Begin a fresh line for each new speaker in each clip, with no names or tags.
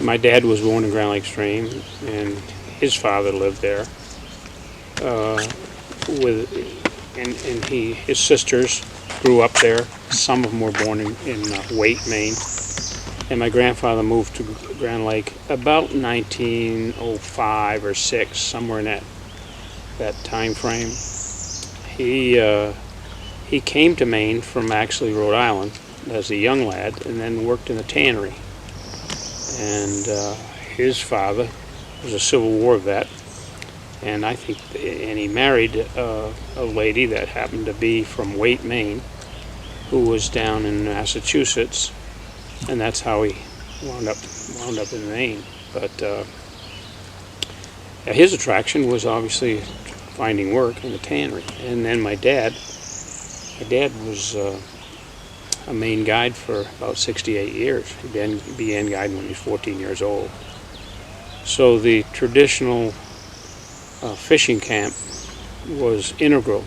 My dad was born in Grand Lake Stream, and his father lived there. His sisters grew up there. Some of them were born in Wheaton, Maine. And my grandfather moved to Grand Lake about 1905 or 6, somewhere in that time frame. He came to Maine from actually Rhode Island as a young lad, and then worked in a tannery. And his father was a Civil War vet, and he married a lady that happened to be from Wheaton, Maine, who was down in Massachusetts, and that's how he wound up in Maine. But his attraction was obviously finding work in the tannery. And then my dad was a Maine guide for about 68 years. He began guiding when he was 14 years old. So the traditional fishing camp was integral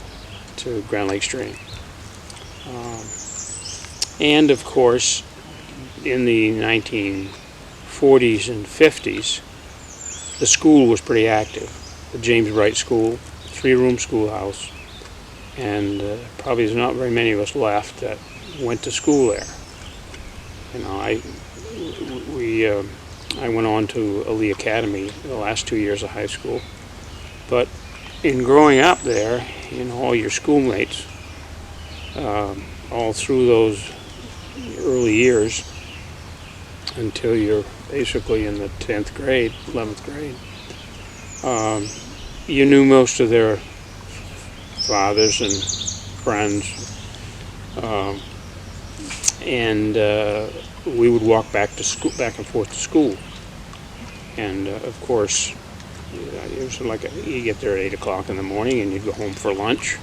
to Grand Lake Stream. And of course, in the 1940s and 50s, the school was pretty active. The James Wright School, 3-room schoolhouse, and probably there's not very many of us left that went to school there. You know, I went on to Lee Academy the last 2 years of high school, but in growing up there, you know, all your schoolmates, all through those early years until you're basically in the 10th grade, 11th grade, you knew most of their fathers and friends, and we would walk back and forth to school. And of course, it was like you get there at 8 o'clock in the morning, and you'd go home for lunch.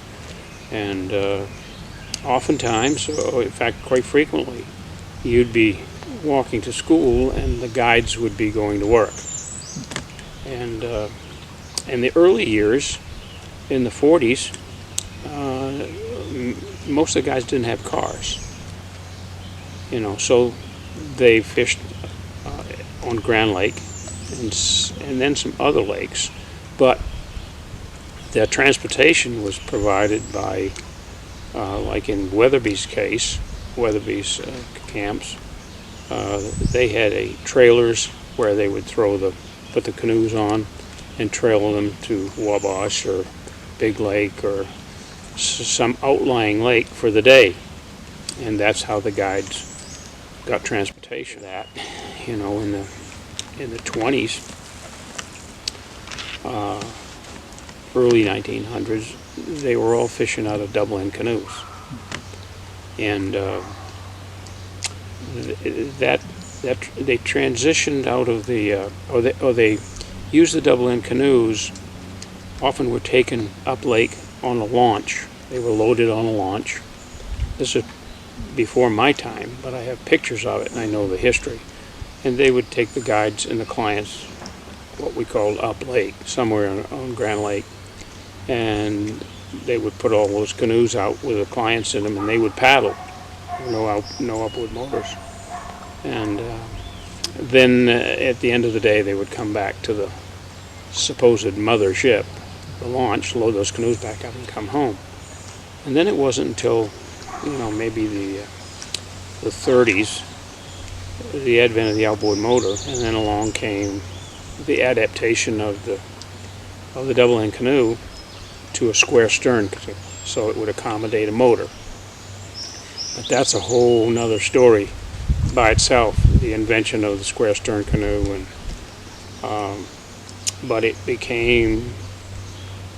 And oftentimes, in fact, quite frequently, you'd be walking to school, and the guides would be going to work. And in the early years, in the 40s, most of the guys didn't have cars. You know, so they fished on Grand Lake and then some other lakes, but their transportation was provided by, like in Weatherby's case, Weatherby's camps, they had trailers where they would put the canoes on and trail them to Wabash or Big Lake or some outlying lake for the day, and that's how the guides got transportation. That, you know, in the 20s, early 1900s, they were all fishing out of double-end canoes, and that they transitioned out of the or they used the double-end canoes. Often were taken up lake on a launch. They were loaded on a launch. This is before my time, but I have pictures of it and I know the history. And they would take the guides and the clients, what we called up lake, somewhere on Grand Lake, and they would put all those canoes out with the clients in them, and they would paddle, no upward motors. And then at the end of the day, they would come back to the supposed mother ship, the launch, load those canoes back up and come home. And then it wasn't until, you know, maybe the 30s, the advent of the outboard motor, and then along came the adaptation of the double-end canoe to a square stern, so it would accommodate a motor. But that's a whole nother story by itself, the invention of the square stern canoe, and but it became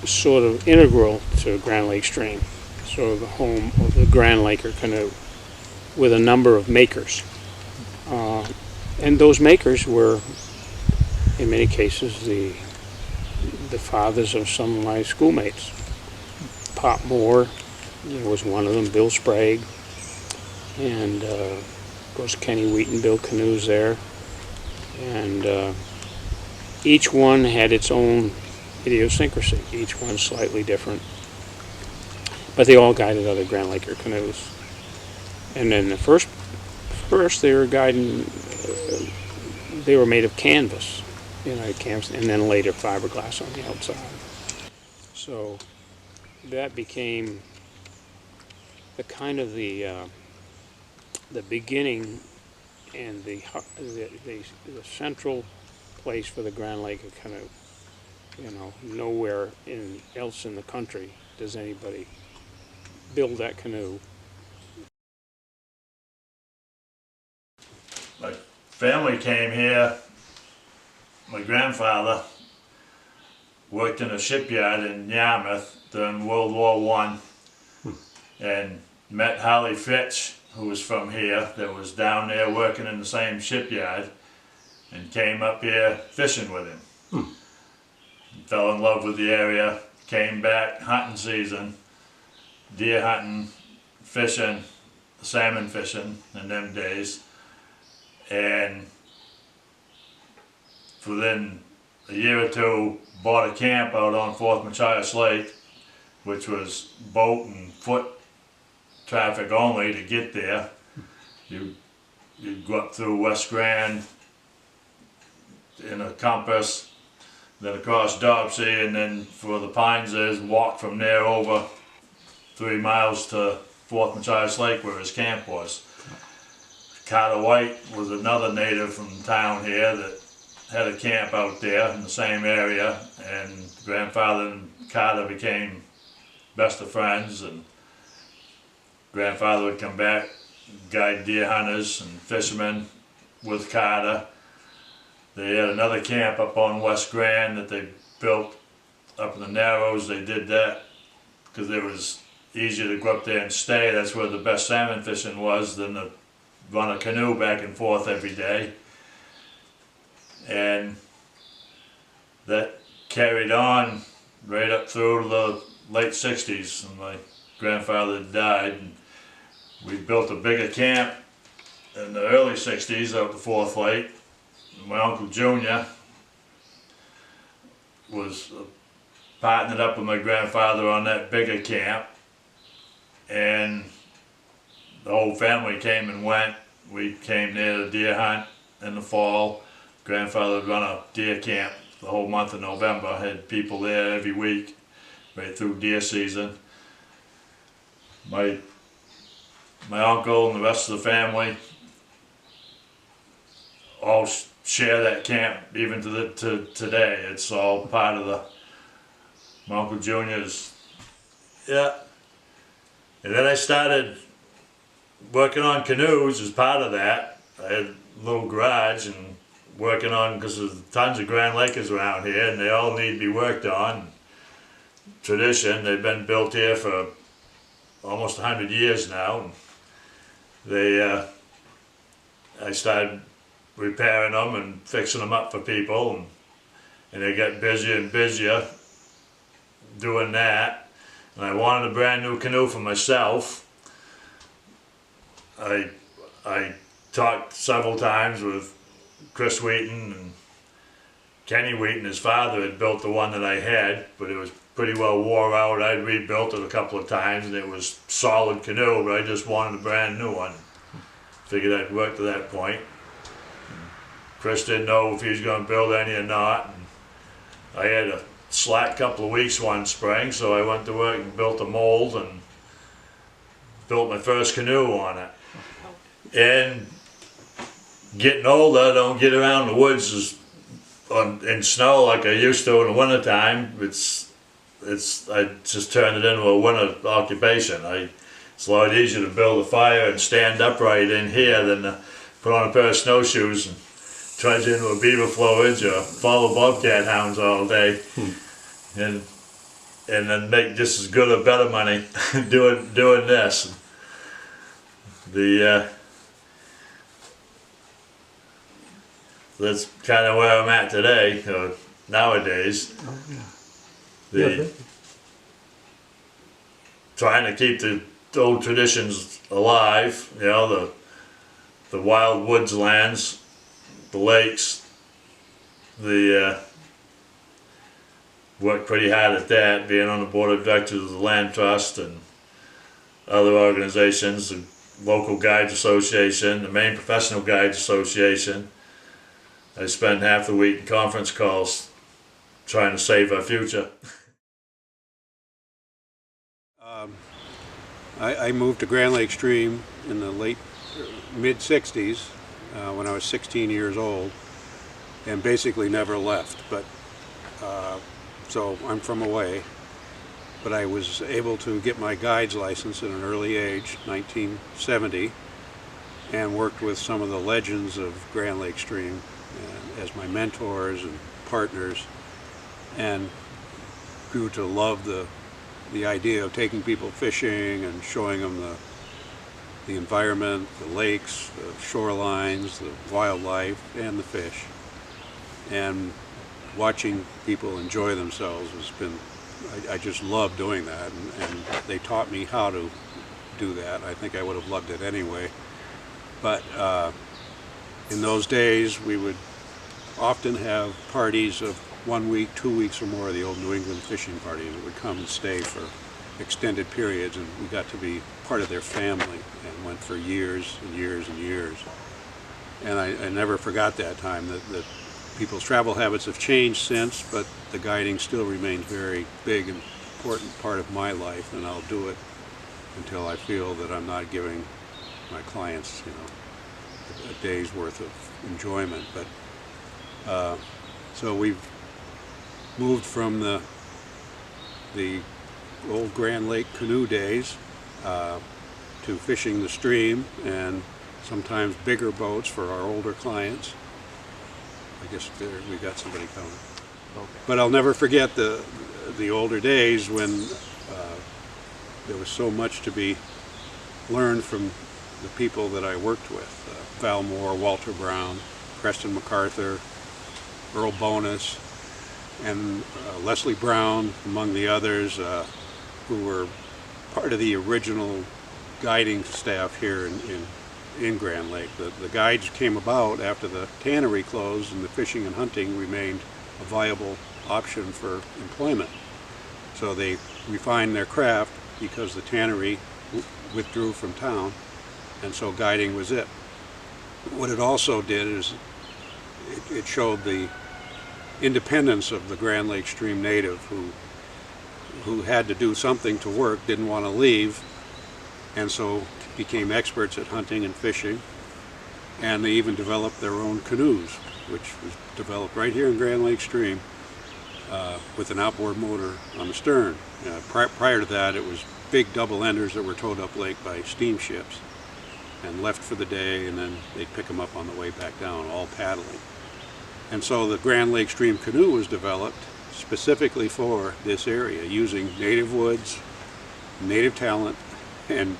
sort of integral to Grand Lake Stream, sort of the home of the Grand Laker canoe, with a number of makers. And those makers were, in many cases, the fathers of some of my schoolmates. Pop Moore was one of them, Bill Sprague, and of course Kenny Wheaton built canoes there. And each one had its own idiosyncrasy, each one slightly different, but they all guided other Grand Laker canoes. And then the first they were guiding they were made of canvas, canvas, and then later fiberglass on the outside. So that became the kind of the beginning and the central place for the Grand Lake canoe. Nowhere else in the country does anybody build that canoe.
My family came here. My grandfather worked in a shipyard in Yarmouth during World War I and met Holly Fitch, who was from here, that was down there working in the same shipyard, and came up here fishing with him. Fell in love with the area, came back hunting season, deer hunting, fishing, salmon fishing in them days, and within a year or two bought a camp out on Fort Machias Lake, which was boat and foot traffic only to get there. You'd go up through West Grand in a compass, then across Dobsey, and then for the Pineses, walk from there over 3 miles to Fort Machias Lake where his camp was. Carter White was another native from town here that had a camp out there in the same area, and grandfather and Carter became best of friends, and grandfather would come back, guide deer hunters and fishermen with Carter. They had another camp up on West Grand that they built up in the Narrows. They did that because it was easier to go up there and stay. That's where the best salmon fishing was, than to run a canoe back and forth every day. And that carried on right up through the late 60s, and my grandfather died. And we built a bigger camp in the early 60s out the Fourth Lake. My Uncle Junior was partnered up with my grandfather on that bigger camp, and the whole family came and went. We came there to deer hunt in the fall. Grandfather would run a deer camp the whole month of November, had people there every week, right through deer season. My uncle and the rest of the family all share that camp, even to today. It's all part of my Uncle Junior's. Yeah. And then I started working on canoes as part of that. I had a little garage and working on, because there's tons of Grand Lakers around here and they all need to be worked on. Tradition, they've been built here for almost 100 years now. I started repairing them and fixing them up for people, and they got busier and busier doing that. And I wanted a brand new canoe for myself. I talked several times with Chris Wheaton, and Kenny Wheaton, his father, had built the one that I had, but it was pretty well wore out. I'd rebuilt it a couple of times and it was solid canoe, but I just wanted a brand new one. Figured I'd work to that point. Chris didn't know if he was going to build any or not. And I had a slack couple of weeks one spring, so I went to work and built a mold and built my first canoe on it. And getting older, I don't get around the woods in snow like I used to in the wintertime. I just turned it into a winter occupation. It's a lot easier to build a fire and stand upright in here than to put on a pair of snowshoes and trudge into a beaver flowage or follow bobcat hounds all day, and then make just as good or better money doing this. That's kind of where I'm at today, nowadays. Trying to keep the old traditions alive, the wild woods lands, the lakes. Worked pretty hard at that, being on the board of directors of the Land Trust and other organizations, the local Guides Association, the Maine Professional Guides Association. I spent half the week in conference calls trying to save our future.
I moved to Grand Lake Stream in the mid-60s when I was 16 years old, and basically never left. But so I'm from away, but I was able to get my guide's license at an early age, 1970, and worked with some of the legends of Grand Lake Stream as my mentors and partners, and grew to love the idea of taking people fishing and showing them the environment, the lakes, the shorelines, the wildlife, and the fish. And watching people enjoy themselves has been, I just love doing that, and they taught me how to do that. I think I would have loved it anyway. But in those days, we would often have parties of 1 week, 2 weeks or more, the old New England fishing parties that would come and stay for extended periods, and we got to be part of their family and went for years and years and years. And I never forgot that time, that people's travel habits have changed since, but the guiding still remains very big and important part of my life, and I'll do it until I feel that I'm not giving my clients, a day's worth of enjoyment. But so we've moved from the old Grand Lake canoe days to fishing the stream, and sometimes bigger boats for our older clients. I guess we got somebody coming. Okay. But I'll never forget the older days when there was so much to be learned from the people that I worked with. Val Moore, Walter Brown, Preston MacArthur, Earl Bonus, and Leslie Brown, among the others, who were part of the original guiding staff here in Grand Lake. The guides came about after the tannery closed and the fishing and hunting remained a viable option for employment. So they refined their craft because the tannery withdrew from town, and so guiding was it. What it also did is it showed the independence of the Grand Lake Stream native who had to do something to work, didn't want to leave, and so became experts at hunting and fishing. And they even developed their own canoes, which was developed right here in Grand Lake Stream with an outboard motor on the stern. Prior to that, it was big double-enders that were towed up lake by steamships and left for the day, and then they'd pick them up on the way back down, all paddling. And so the Grand Lake Stream canoe was developed specifically for this area, using native woods, native talent, and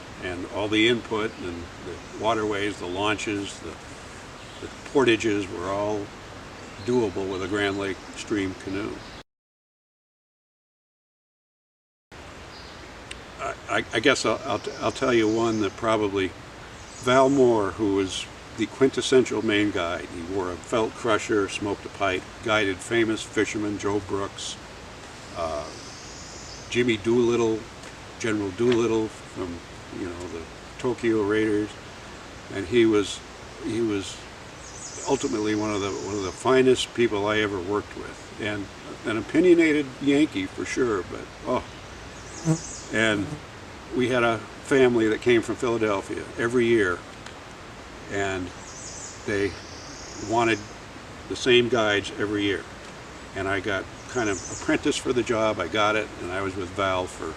all the input and the waterways, the launches, the portages were all doable with a Grand Lake Stream canoe. I guess I'll tell you one that probably, Val Moore, who was the quintessential Maine guide. He wore a felt crusher, smoked a pipe, guided famous fishermen, Joe Brooks, Jimmy Doolittle, General Doolittle from the Tokyo Raiders, and he was ultimately one of the finest people I ever worked with, and an opinionated Yankee for sure. But and we had a family that came from Philadelphia every year, and they wanted the same guides every year, and I got kind of apprenticed for the job. I got it, and I was with Val for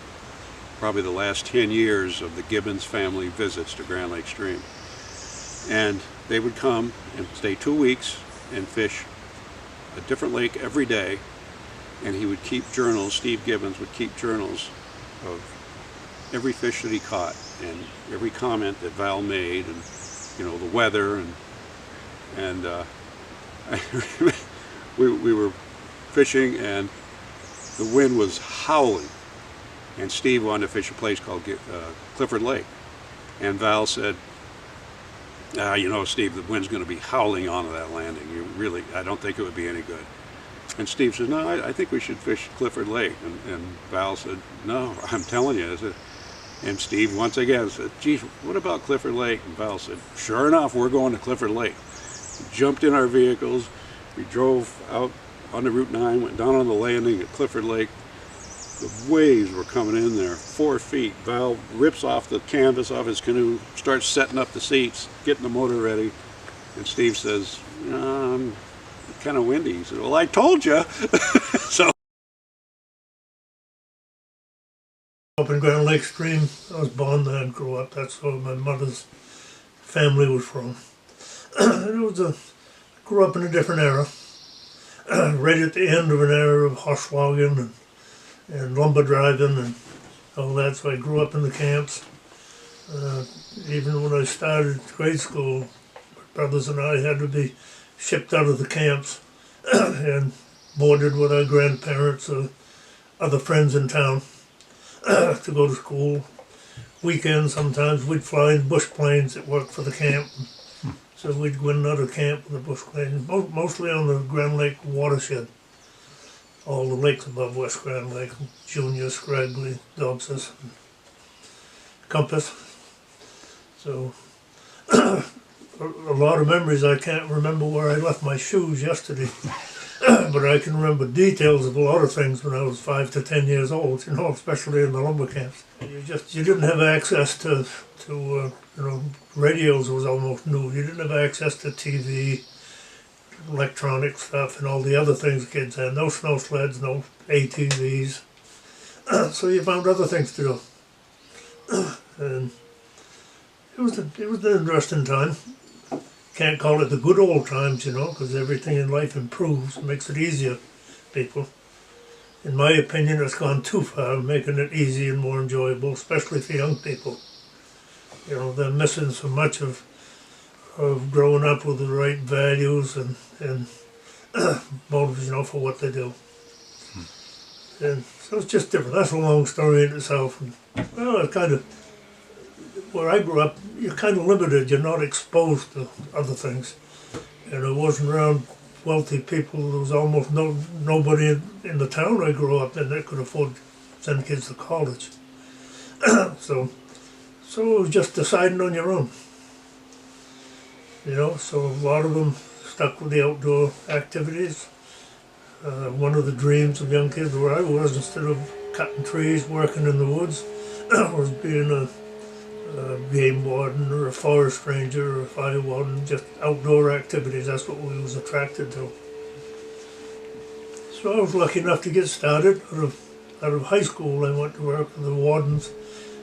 probably the last 10 years of the Gibbons family visits to Grand Lake Stream. And they would come and stay 2 weeks and fish a different lake every day, and he would keep journals, Steve Gibbons would keep journals of every fish that he caught and every comment that Val made, and the weather, and we were fishing and the wind was howling, and Steve wanted to fish a place called Clifford Lake, and Val said, Steve, the wind's going to be howling onto that landing. I don't think it would be any good. And Steve says, no, I think we should fish Clifford Lake. And Val said, no, I'm telling you. And Steve once again said, geez, what about Clifford Lake? And Val said, sure enough, we're going to Clifford Lake. We jumped in our vehicles, We drove out onto Route 9, went down on the landing at Clifford Lake. The waves were coming in there, 4 feet. Val rips off the canvas off his canoe, starts setting up the seats, getting the motor ready. And Steve says, kind of windy. He said, well, I told you. So.
Up in Grand Lake Stream, I was born there and grew up. That's where my mother's family was from. Grew up in a different era. Right at the end of an era of horse logging and lumber driving and all that. So I grew up in the camps. Even when I started grade school, my brothers and I had to be shipped out of the camps and boarded with our grandparents or other friends in town to go to school. Weekends sometimes we'd fly in bush planes that worked for the camp. So we'd go in another camp with a bush plane, mostly on the Grand Lake watershed. All the lakes above West Grand Lake, Junior, Sprague, Dobson, Compass. So a lot of memories. I can't remember where I left my shoes yesterday, but I can remember details of a lot of things when I was 5 to 10 years old, especially in the lumber camps. You didn't have access to radios was almost new. You didn't have access to TV, electronic stuff, and all the other things kids had. No snow sleds, no ATVs. So you found other things to do. And it was an interesting time. Can't call it the good old times, because everything in life improves, makes it easier, people. In my opinion, it's gone too far, making it easy and more enjoyable, especially for young people. They're missing so much of growing up with the right values and motives, for what they do. And so it's just different. That's a long story in itself. And, it's kind of, where I grew up, you're kind of limited. You're not exposed to other things. And I wasn't around wealthy people. There was almost nobody in the town I grew up in that could afford to send kids to college. So it was just deciding on your own. So a lot of them stuck with the outdoor activities. One of the dreams of young kids where I was, instead of cutting trees, working in the woods, was being a game warden or a forest ranger or a fire warden, just outdoor activities. That's what we was attracted to. So I was lucky enough to get started. Out of high school, I went to work with the wardens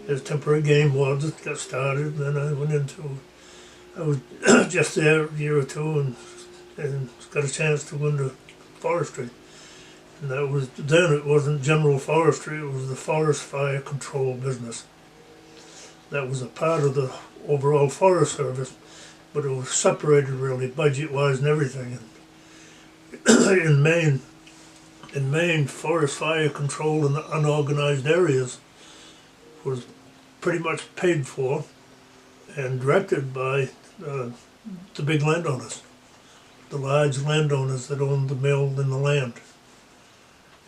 as temporary game wardens, got started, and then I was just there a year or two and got a chance to go into forestry. And then it wasn't general forestry, it was the forest fire control business. That was a part of the overall Forest Service, but it was separated really, budget-wise and everything. In Maine, forest fire control in the unorganized areas was pretty much paid for and directed by the big landowners, the large landowners that owned the mill and the land.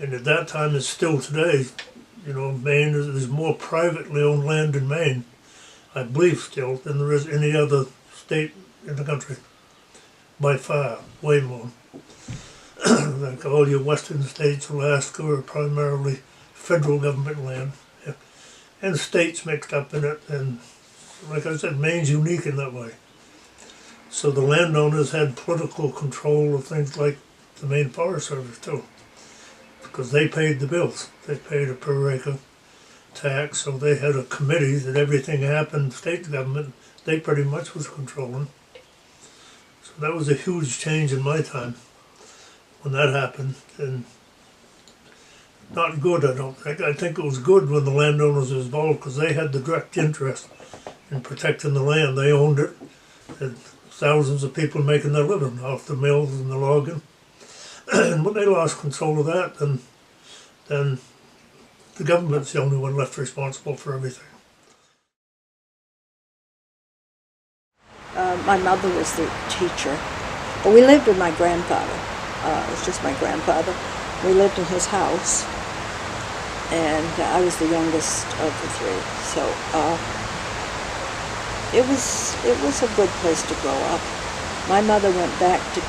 And at that time, it's still today, Maine, there's more privately owned land in Maine, I believe still, than there is any other state in the country. By far, way more. Like all your western states, Alaska, are primarily federal government land. Yeah. And states mixed up in it, and like I said, Maine's unique in that way. So the landowners had political control of things like the Maine Forest Service too, because they paid the bills. They paid a per acre tax, so they had a committee that everything happened, state government, they pretty much was controlling. So that was a huge change in my time when that happened, and not good, I don't think. I think it was good when the landowners were involved because they had the direct interest in protecting the land. They owned it, and thousands of people making their living off the mills and the logging. And when they lost control of that, then the government's the only one left responsible for everything.
My mother was the teacher. But we lived with my grandfather. It was just my grandfather. We lived in his house, and I was the youngest of the three. So it was a good place to grow up. My mother went back to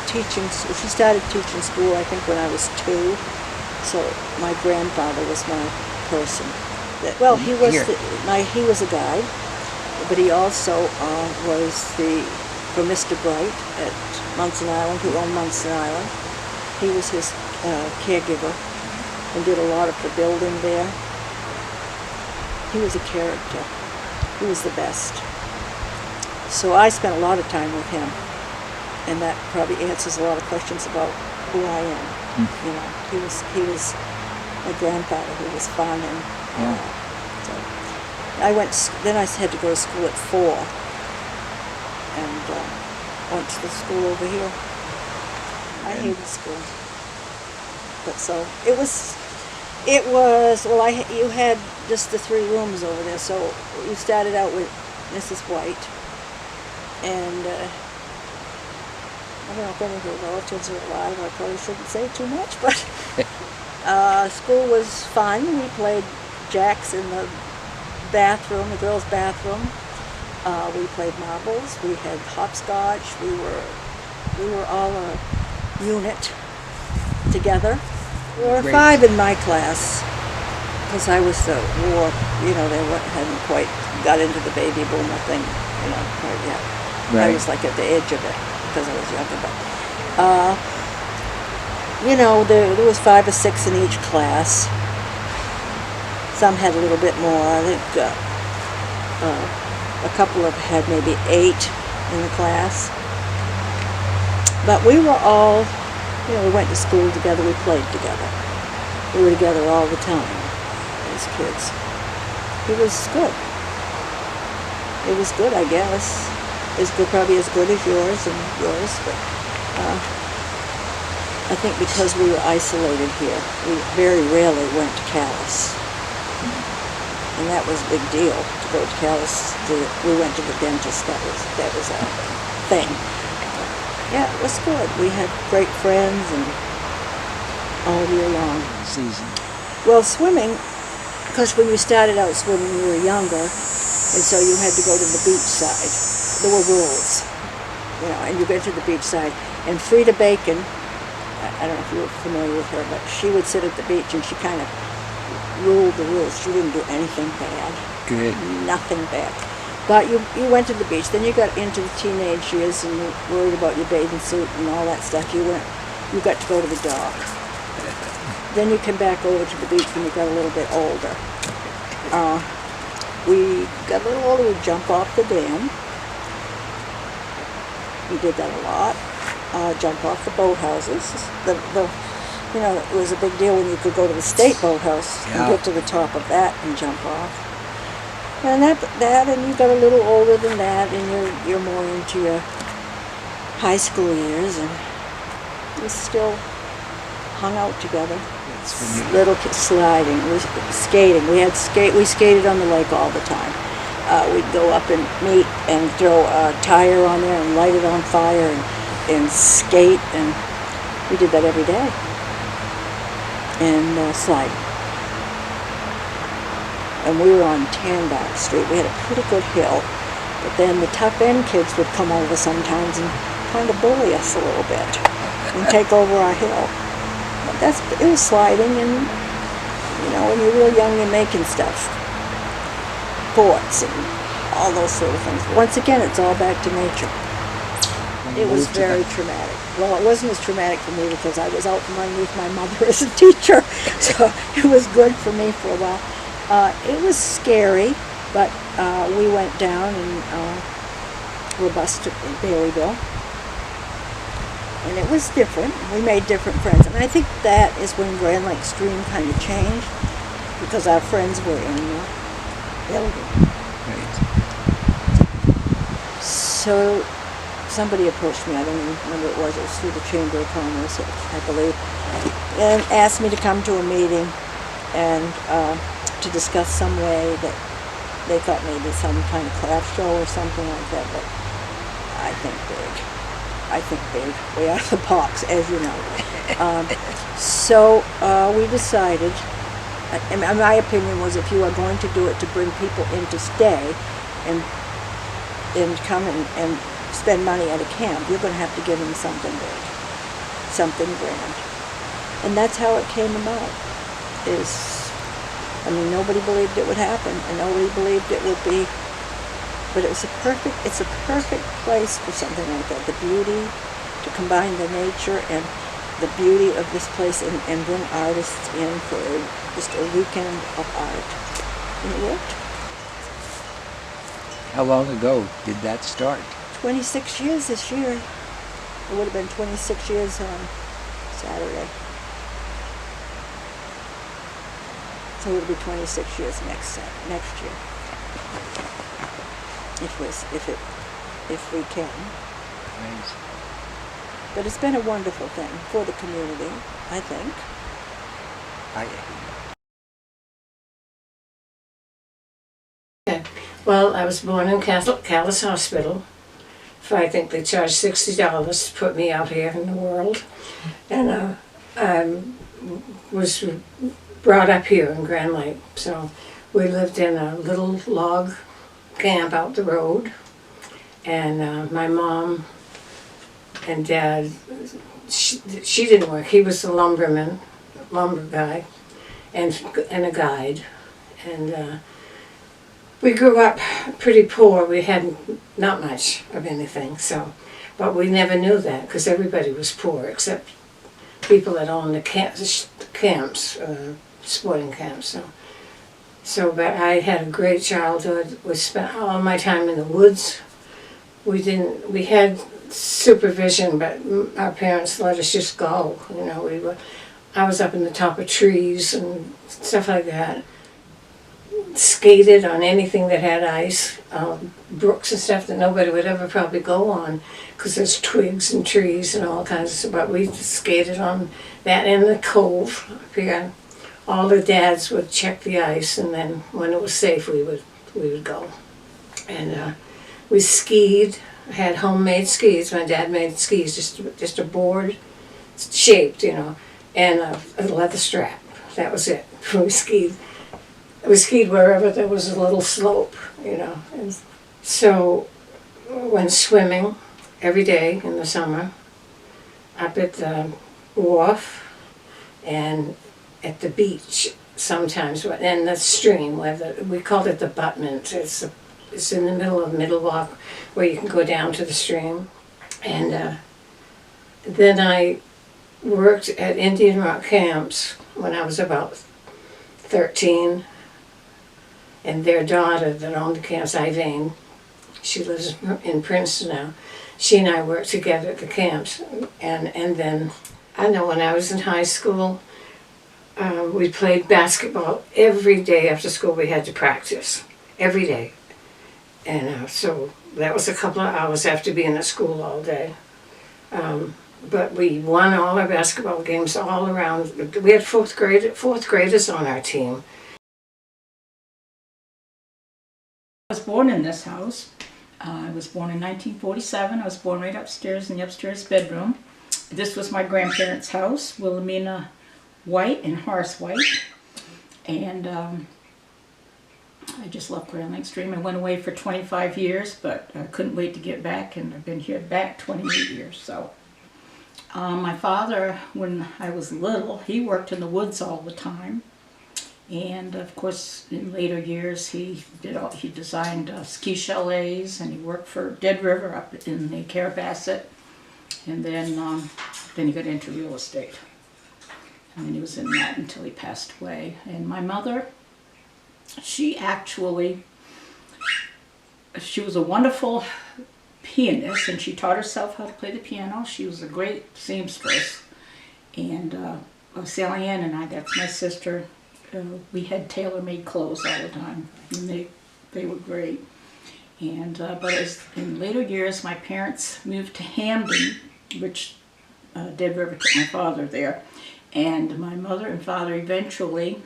teaching. She started teaching school, I think, when I was 2. So my grandfather was my person. Well, he was he was a guide, but he also was for Mr. Bright at Munson Island, who owned Munson Island. He was his caregiver and did a lot of the building there. He was a character. He was the best. So I spent a lot of time with him, and that probably answers a lot of questions about who I am. You know, he was my grandfather who was fun, and so then I had to go to school at 4, and went to the school over here. I hated school, but so it was. Well, you had just the 3 rooms over there, so you started out with Mrs. White, and I don't know if any of her relatives are alive. I probably shouldn't say too much, but school was fun. We played jacks in the bathroom, the girls' bathroom. We played marbles. We had hopscotch. We were all a unit together. There were 5 in my class, because I was the war, you know, they hadn't quite got into the baby boomer thing, you know, quite yet.
Right.
I was like at the edge of it, because I was younger, but, you know, there was 5 or 6 in each class. Some had a little bit more. I think a couple of had maybe 8 in the class. But we were all, you know, we went to school together, we played together. We were together all the time as kids. It was good. It was good, I guess. It's good, probably as good as yours and yours, but I think because we were isolated here, we very rarely went to Calais. And that was a big deal to go to Calais. We went to the dentist. That was a thing. Yeah, it was good. We had great friends and all year long.
Season.
Well, swimming, because when you started out swimming, you were younger, and so you had to go to the beach side. There were rules, you know, and you get to the beach side. And Frida Bacon, I don't know if you were familiar with her, but she would sit at the beach and she kind of ruled the rules. She didn't do anything bad.
Good.
Nothing bad. But you went to the beach, then you got into the teenage years and you worried about your bathing suit and all that stuff. You got to go to the dock. Then you came back over to the beach when you got a little bit older. We got a little older, we'd jump off the dam. We did that a lot. Jump off the boathouses. You know, it was a big deal when you could go to the state boathouse and get to the top of that and jump off. And and you got a little older than that, and you're more into your high school years, and we still hung out together. Little kids sliding, skating. We skated on the lake all the time. We'd go up and meet and throw a tire on there and light it on fire and skate, and we did that every day. And slide. And we were on Tandon Street. We had a pretty good hill, but then the tough end kids would come over sometimes and kind of bully us a little bit and take over our hill. But it was sliding, and you know, when you're real young, you're making stuff, forts and all those sort of things. Once again, it's all back to nature. It was very traumatic. Well, it wasn't as traumatic for me because I was out from underneath my mother as a teacher, so it was good for me for a while. It was scary, but we went down and were bused to Baileyville, and it was different. We made different friends, and I think that is when Grand Lake Stream kind of changed, because our friends were in Milligan.
Right.
So somebody approached me, I don't even remember who it was through the Chamber of Commerce, I believe, and asked me to come to a meeting and to discuss some way that they thought maybe some kind of craft show or something like that, but I think big, way out of the box, as you know. So we decided, and my opinion was, if you are going to do it to bring people in to stay and come and spend money at a camp, you're going to have to give them something big. something grand. And that's how it came about. Nobody believed it would happen, and nobody believed it would be, but it's a perfect place for something like that. The beauty, to combine the nature and the beauty of this place and bring artists in for just a weekend of art. And it worked.
How long ago did that start?
26 years this year. It would have been 26 years on Saturday. So it'll be 26 years next year. If we can.
Nice.
But it's been a wonderful thing for the community, I think.
Well, I was born in Callis Hospital. I think they charged $60 to put me out here in the world. And I was brought up here in Grand Lake. So we lived in a little log camp out the road. And my mom and dad, she didn't work. He was a lumber guy, and a guide. And we grew up pretty poor. We had not much of anything, but we never knew that because everybody was poor except people that owned the camps, sporting camps. But I had a great childhood. We spent all my time in the woods. We had supervision, but our parents let us just go. I was up in the top of trees and stuff like that. Skated on anything that had ice, brooks and stuff that nobody would ever probably go on because there's twigs and trees and all kinds of stuff. But we skated on that in the cove up here. All the dads would check the ice, and then when it was safe, we would go. And we skied. I had homemade skis. My dad made skis, just a board shaped, and a leather strap. That was it. We skied. We skied wherever there was a little slope, And so went swimming every day in the summer up at the wharf and at the beach sometimes, and the stream, we called it the abutment. It's in the middle of Middle Walk where you can go down to the stream. And then I worked at Indian Rock Camps when I was about 13. And their daughter that owned the camps, Ivane, she lives in Princeton now. She and I worked together at the camps. And then, I know when I was in high school, we played basketball every day after school. We had to practice every day. And so that was a couple of hours after being at school all day. But we won all our basketball games all around. We had fourth graders on our team.
I was born in this house. I was born in 1947. I was born right upstairs in the upstairs bedroom. This was my grandparents' house, Wilhelmina White and Horace White. And I just left Grand Lake Stream. I went away for 25 years, but I couldn't wait to get back, and I've been here back 28 years. So, my father, when I was little, he worked in the woods all the time. And of course, in later years, he designed ski chalets, and he worked for Dead River up in the Carabasset, and then he got into real estate, and then he was in that until he passed away. And my mother, she was a wonderful pianist, and she taught herself how to play the piano. She was a great seamstress, and Sally Ann and I, that's my sister. We had tailor-made clothes all the time, and they were great. And but in later years, my parents moved to Hamden, which Dead River took my father there, and my mother and father eventually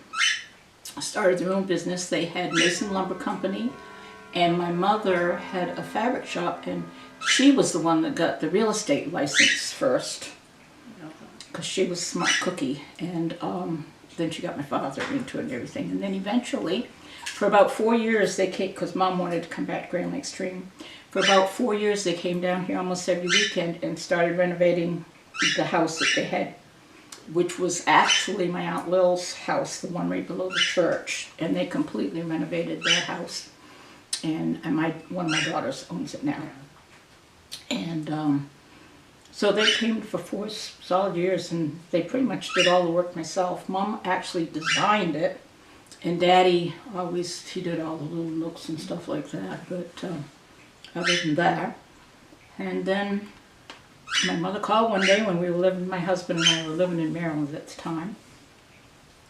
started their own business. They had Mason Lumber Company, and my mother had a fabric shop, and she was the one that got the real estate license first, because she was a smart cookie, and then she got my father into it and everything. And then eventually, for about 4 years, they came, because Mom wanted to come back to Grand Lake Stream. For about 4 years, they came down here almost every weekend and started renovating the house that they had, which was actually my Aunt Lil's house, the one right below the church, and they completely renovated their house. And one of my daughters owns it now. And so they came for 4 solid years, and they pretty much did all the work myself. Mom actually designed it, and Daddy he did all the little nooks and stuff like that, but other than that. And then my mother called one day when my husband and I were living in Maryland at the time,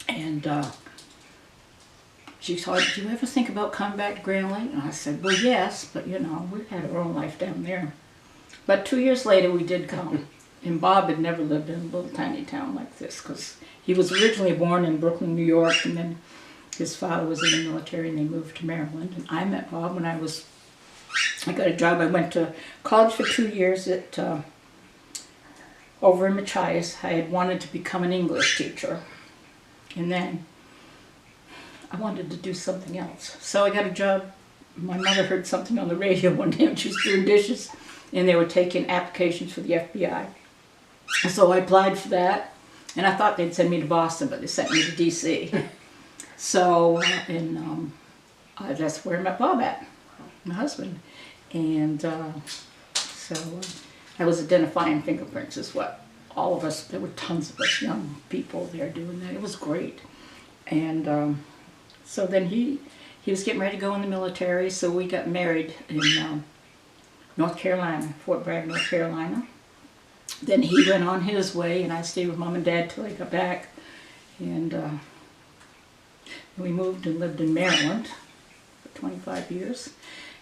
and she said, "Do you ever think about coming back to Grand Lake?" And I said, "Well, yes, but we had our own life down there." But 2 years later, we did come, and Bob had never lived in a little tiny town like this, because he was originally born in Brooklyn, New York, and then his father was in the military, and they moved to Maryland. And I met Bob when I got a job. I went to college for 2 years at over in Machias. I had wanted to become an English teacher, and then I wanted to do something else. So I got a job. My mother heard something on the radio one day when she was doing dishes, and they were taking applications for the FBI. So I applied for that, and I thought they'd send me to Boston, but they sent me to D.C. So, that's where I met Bob at, my husband. And so I was identifying fingerprints is what all of us, there were tons of us young people there doing that. It was great. And so then he was getting ready to go in the military, so we got married in North Carolina, Fort Bragg, North Carolina. Then he went on his way, and I stayed with Mom and Dad till I got back. And we moved and lived in Maryland for 25 years.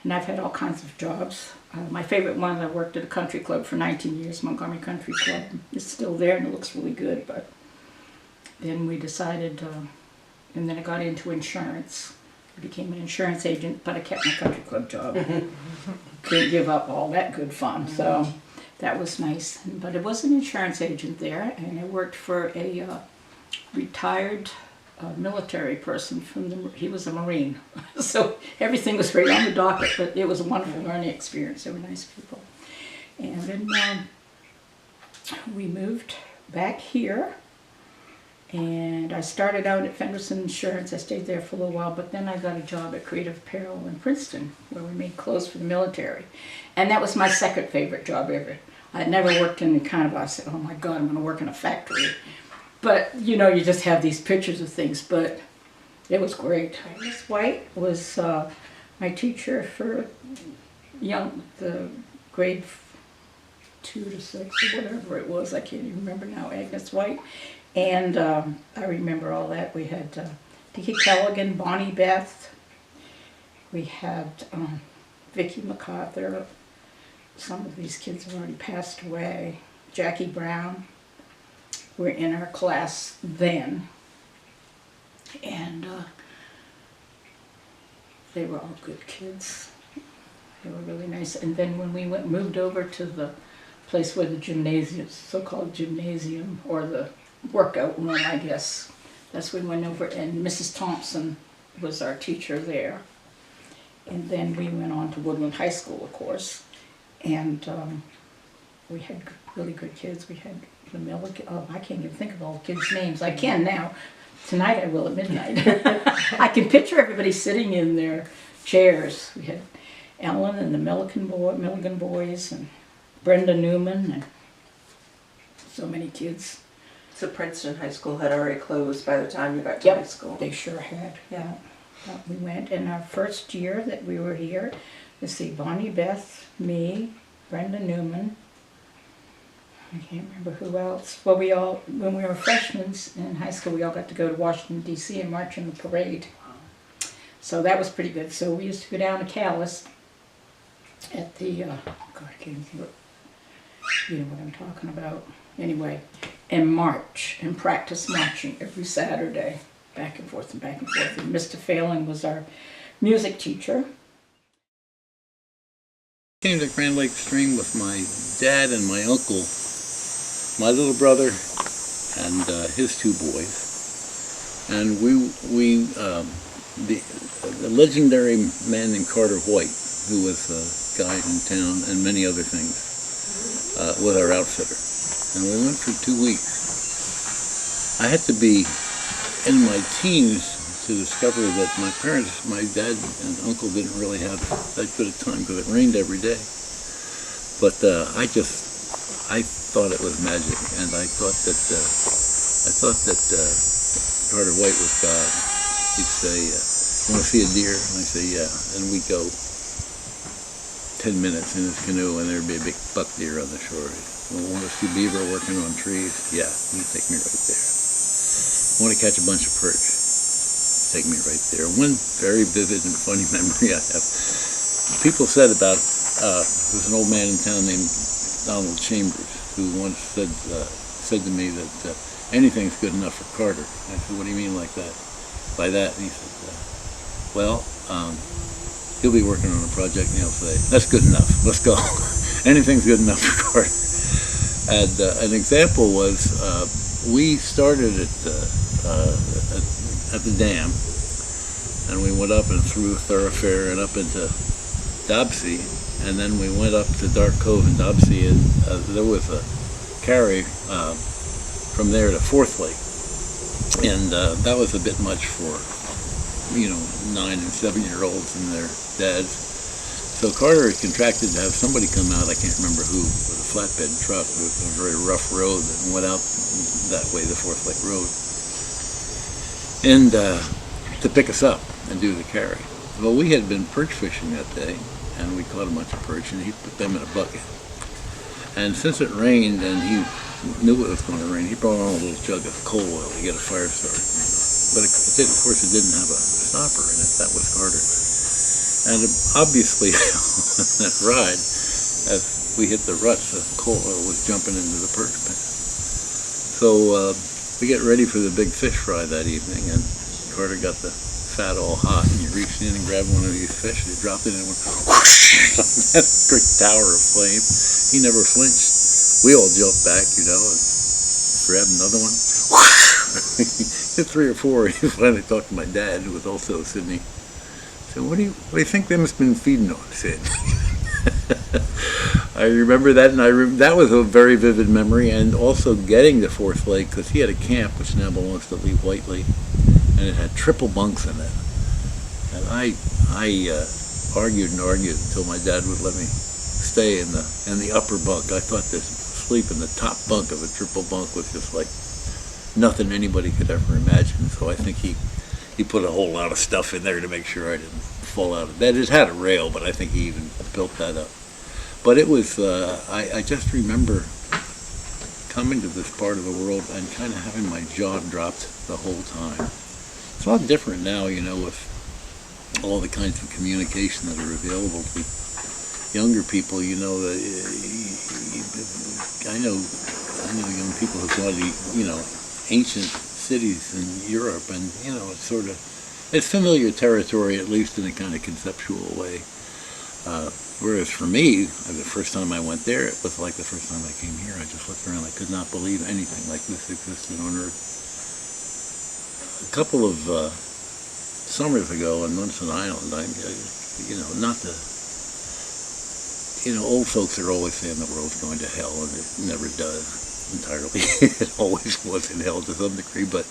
And I've had all kinds of jobs. My favorite one, I worked at a country club for 19 years, Montgomery Country Club. It's still there, and it looks really good. But then we decided, and then I got into insurance. I became an insurance agent, but I kept my country club job. Couldn't give up all that good fun, so that was nice. But I was an insurance agent there, and I worked for a retired military person he was a Marine. So everything was right on the docket, but it was a wonderful learning experience. They were nice people. And then we moved back here, and I started out at Fenderson Insurance. I stayed there for a little while, but then I got a job at Creative Apparel in Princeton, where we made clothes for the military. And that was my second favorite job ever. I'd never worked in I said, oh my God, I'm going to work in a factory. But, you just have these pictures of things, but it was great. Miss White was my teacher for the grade 2 to 6 or whatever it was. I can't even remember now, Agnes White. And I remember all that. We had Dickie Kelligan, Bonnie Beth. We had Vicki MacArthur. Some of these kids have already passed away. Jackie Brown were in our class then. And they were all good kids. They were really nice. And then when we moved over to the place where the gymnasium, so-called gymnasium, or the workout room, I guess. That's when we went over, and Mrs. Thompson was our teacher there. And then we went on to Woodland High School, of course. And we had really good kids. We had the Milligan, I can't even think of all the kids' names. I can now. Tonight I will at midnight. I can picture everybody sitting in their chairs. We had Ellen and the Milligan boys, and Brenda Newman, and so many kids.
So Princeton High School had already closed by the time you got to high school?
They sure had. Yeah. We went in our first year that we were here. Let's see, Bonnie Beth, me, Brenda Newman. I can't remember who else. Well, when we were freshmen in high school, we all got to go to Washington, D.C. and march in the parade. So that was pretty good. So we used to go down to Calais at the, God, I can't think of it. You know what I'm talking about. Anyway, and march and practice marching every Saturday, back and forth and back and forth. And Mr. Phelan was our music teacher.
I came to Grand Lake Stream with my dad and my uncle, my little brother, and his 2 boys. And the legendary man named Carter White, who was a guide in town and many other things, was our outfitter. and we went for 2 weeks. I had to be in my teens to discover that my parents, my dad and uncle, didn't really have that good a time because it rained every day. But I thought it was magic, and I thought that Carter White was God. He'd say, "Want to see a deer?" And I'd say, "Yeah." And we'd go 10 minutes in his canoe, and there'd be a big buck deer on the shore. "Want to see beaver working on trees?" "Yeah." He'd take me right there. "Want to catch a bunch of perch?" Take me right there. One very vivid and funny memory I have. People said about, there's an old man in town named Donald Chambers who once said to me that anything's good enough for Carter. And I said, "What do you mean like that?" By that, and he said, "Well, he'll be working on a project and he'll say, 'That's good enough, let's go.' Anything's good enough for Carter." And an example was, we started at the dam, and we went up and through Thoroughfare and up into Dobsey, and then we went up to Dark Cove in Dobsey, and there was a carry from there to Fourth Lake, and that was a bit much for 9 and 7-year-olds and their dads. So Carter had contracted to have somebody come out, I can't remember who, with a flatbed truck. It was a very rough road and went out that way, the Fourth Lake Road, and to pick us up and do the carry. Well, we had been perch fishing that day, and we caught a bunch of perch, and he put them in a bucket. And since it rained, and he knew it was going to rain, he brought on a little jug of coal oil to get a fire started. But of course, it didn't have a stopper in it. That was Carter. And obviously, on that ride, as we hit the ruts, the coal oil was jumping into the perch pen. So we get ready for the big fish fry that evening, and Carter got the fat all hot, and you reached in and grabbed one of these fish, and you dropped it, and it went whoosh, that great tower of flame. He never flinched. We all jumped back, and grabbed another one. Hit 3 or 4. He finally talked to my dad, who was also Sydney. So what do you think them's been feeding on, Sid? I remember that, and that was a very vivid memory, and also getting to Fourth Lake, because he had a camp which now belongs to Lee Whiteley, and it had triple bunks in it. And I argued and argued until my dad would let me stay in the upper bunk. I thought this sleep in the top bunk of a triple bunk was just like nothing anybody could ever imagine. So I think he put a whole lot of stuff in there to make sure I didn't fall out of bed. It had a rail, but I think he even built that up. But it was, I just remember coming to this part of the world and kind of having my jaw dropped the whole time. It's a lot different now, with all the kinds of communication that are available to younger people. I know young people who've gone to, ancient cities in Europe, and, it's familiar territory, at least in a kind of conceptual way. Whereas for me, the first time I went there, it was like the first time I came here. I just looked around, I could not believe anything like this existed on Earth. A couple of summers ago on Munson Island, old folks are always saying the world's going to hell, and it never does entirely. It always was in hell to some degree, but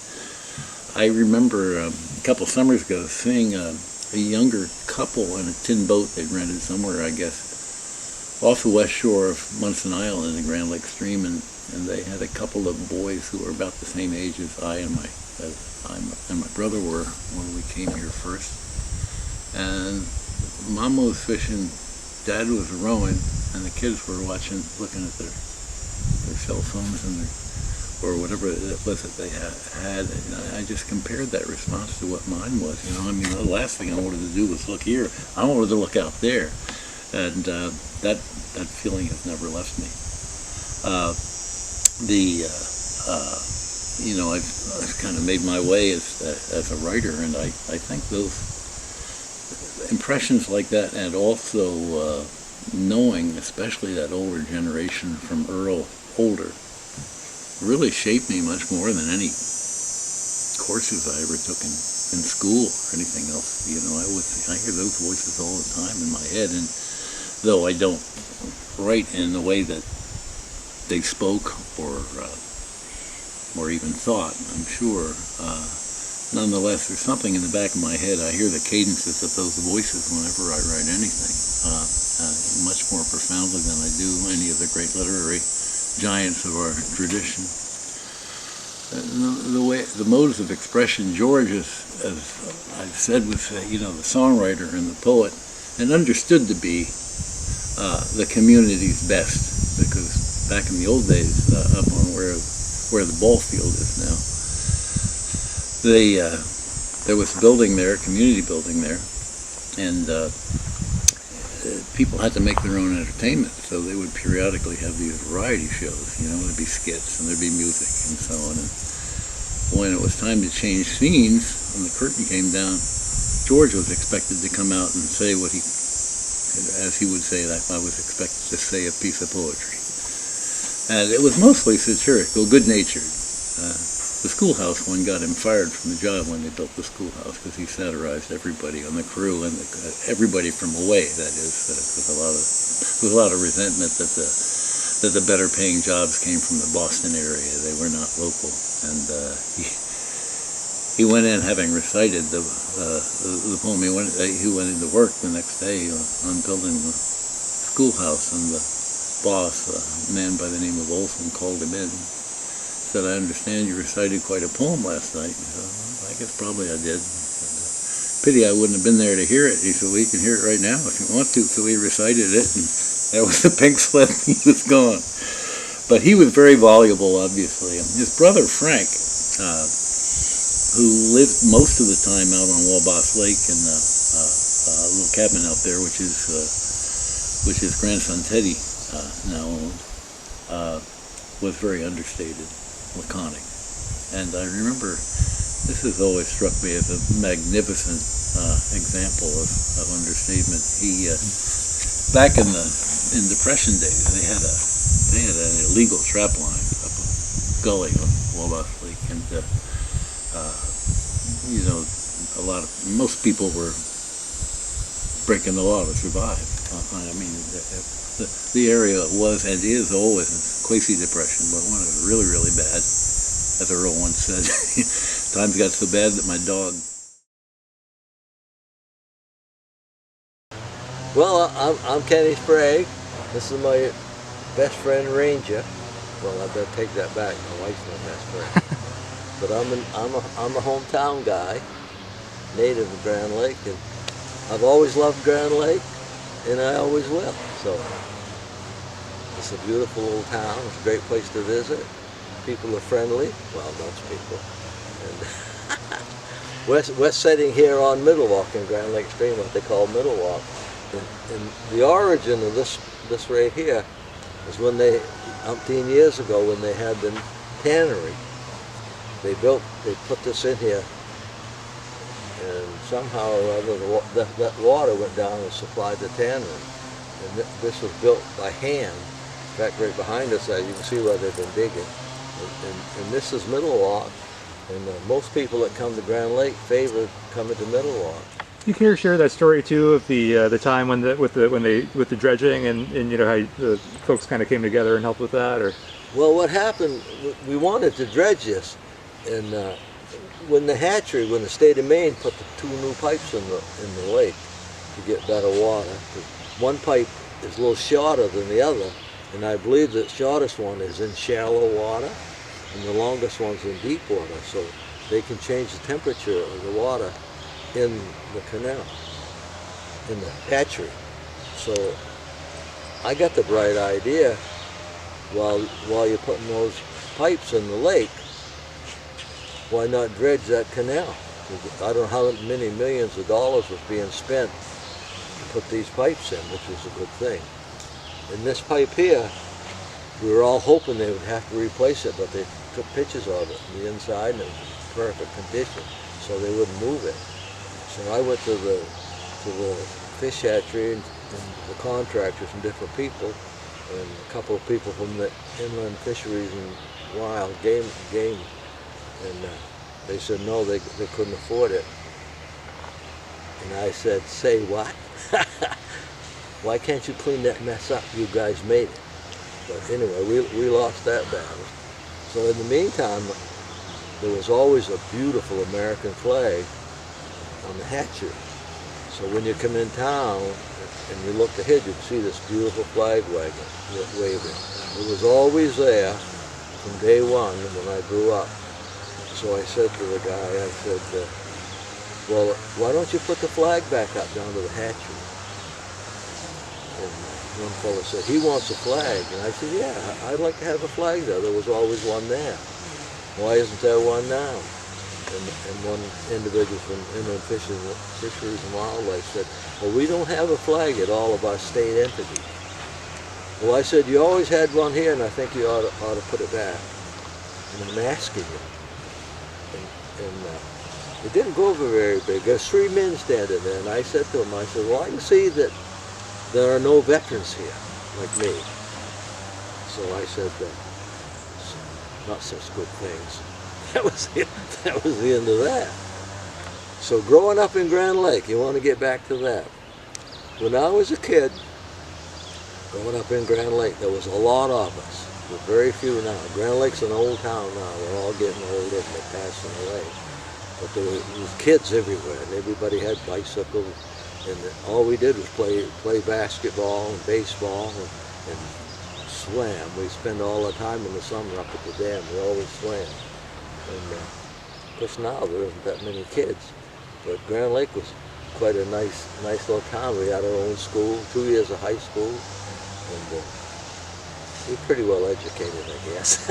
I remember a couple summers ago seeing a younger couple in a tin boat they'd rented somewhere, I guess, off the west shore of Munson Island in the Grand Lake Stream, and they had a couple of boys who were about the same age as I and my brother were when we came here first. And Mom was fishing, Dad was rowing, and the kids were looking at their cell phones and or whatever it was that they had. And I just compared that response to what mine was. The last thing I wanted to do was look here. I wanted to look out there, and that feeling has never left me. I've kind of made my way as a writer, and I think those impressions like that, and also knowing, especially that older generation from Earl older, really shaped me much more than any courses I ever took in school or anything else. I hear those voices all the time in my head, and though I don't write in the way that they spoke or even thought, I'm sure. Nonetheless, there's something in the back of my head. I hear the cadences of those voices whenever I write anything, much more profoundly than I do any of the great literary giants of our tradition. The modes of expression, George, as I've said, was the songwriter and the poet, and understood to be the community's best, because back in the old days, up on where the ball field is now, there was a building there, a community building there, and people had to make their own entertainment, so they would periodically have these variety shows, there'd be skits and there'd be music and so on. And when it was time to change scenes, when the curtain came down, George was expected to come out and say what he, as he would say, I was expected to say a piece of poetry. And it was mostly satirical, good-natured. The schoolhouse one got him fired from the job when they built the schoolhouse, because he satirized everybody on the crew and everybody from away. That is, there was a lot of resentment that the better-paying jobs came from the Boston area. They were not local, and he went in having recited the poem. He went into work the next day on building the schoolhouse, and the boss, a man by the name of Olson, called him in. Said, I understand you recited quite a poem last night. He said, well, I guess probably I did. Said, pity I wouldn't have been there to hear it. He said, well, you can hear it right now if you want to. So he recited it, and that was the pink slip. He was gone. But he was very voluble, obviously. And his brother, Frank, who lived most of the time out on Wabash Lake in a little cabin out there, which his grandson Teddy now owns, was very understated, laconic. And I remember, this has always struck me as a magnificent example of understatement. He, back in Depression days, they had an illegal trap line up a gully on Wabash Lake, and most people were breaking the law to survive. I mean, the area was and is always quasi-depression, but when it was really, really bad, as Earl once said, times got so bad that my dog...
Well, I'm Kenny Sprague. This is my best friend Ranger. Well, I better take that back. My wife's my best friend. But I'm a hometown guy, native of Grand Lake, and I've always loved Grand Lake, and I always will. So it's a beautiful little town. It's a great place to visit. People are friendly. Well, most people. And we're sitting here on Middlewalk in Grand Lake Stream, what they call Middlewalk. And the origin of this right here is when they, umpteen years ago, when they had the tannery. They put this in here, and somehow or other that water went down and supplied the tannery. And this was built by hand. In fact, right behind us, you can see where they've been digging. And this is Middlewalk, and most people that come to Grand Lake favor coming to Middlewalk.
You care to share that story too of the time with the dredging and how the folks kind of came together and helped with that, or?
Well, what happened? We wanted to dredge this, and when the state of Maine put the 2 new pipes in the lake to get better water. One pipe is a little shorter than the other, and I believe the shortest one is in shallow water, and the longest one's in deep water, so they can change the temperature of the water in the canal, in the hatchery. So I got the bright idea, while you're putting those pipes in the lake, why not dredge that canal? I don't know how many millions of dollars was being spent to put these pipes in, which was a good thing. And this pipe here, we were all hoping they would have to replace it, but they took pictures of it on the inside and it was in perfect condition, so they wouldn't move it. So I went to the fish hatchery and the contractors and different people, and a couple of people from the inland fisheries and wild game, and they said no, they couldn't afford it. And I said, say what? Why can't you clean that mess up? You guys made it. But anyway, we lost that battle. So in the meantime, there was always a beautiful American flag on the hatchery. So when you come in town and you look ahead, you'd see this beautiful flag wagon waving. It was always there from day one when I grew up. So I said to the guy, I said, well, why don't you put the flag back up down to the hatchery? And one fellow said, he wants a flag. And I said, yeah, I'd like to have a flag there. There was always one there. Why isn't there one now? And one individual from Inland Fisheries and Wildlife said, well, we don't have a flag at all of our state entities. Well, I said, you always had one here, and I think you ought to put it back. And I'm asking you. And it didn't go over very big. There's 3 men standing there, and I said to him, I said, well, I can see that there are no veterans here, like me. So I said, not such good things. That was the end of that. So growing up in Grand Lake, you want to get back to that. When I was a kid, growing up in Grand Lake, there was a lot of us. There's very few now. Grand Lake's an old town now. They're all getting older and they're passing away. But there was kids everywhere, and everybody had bicycles. And all we did was play basketball and baseball and swam. We spend all the time in the summer up at the dam. We always swam. And of course now there isn't that many kids. But Grand Lake was quite a nice little town. We had our own school, 2 years of high school. And we were pretty well educated, I guess.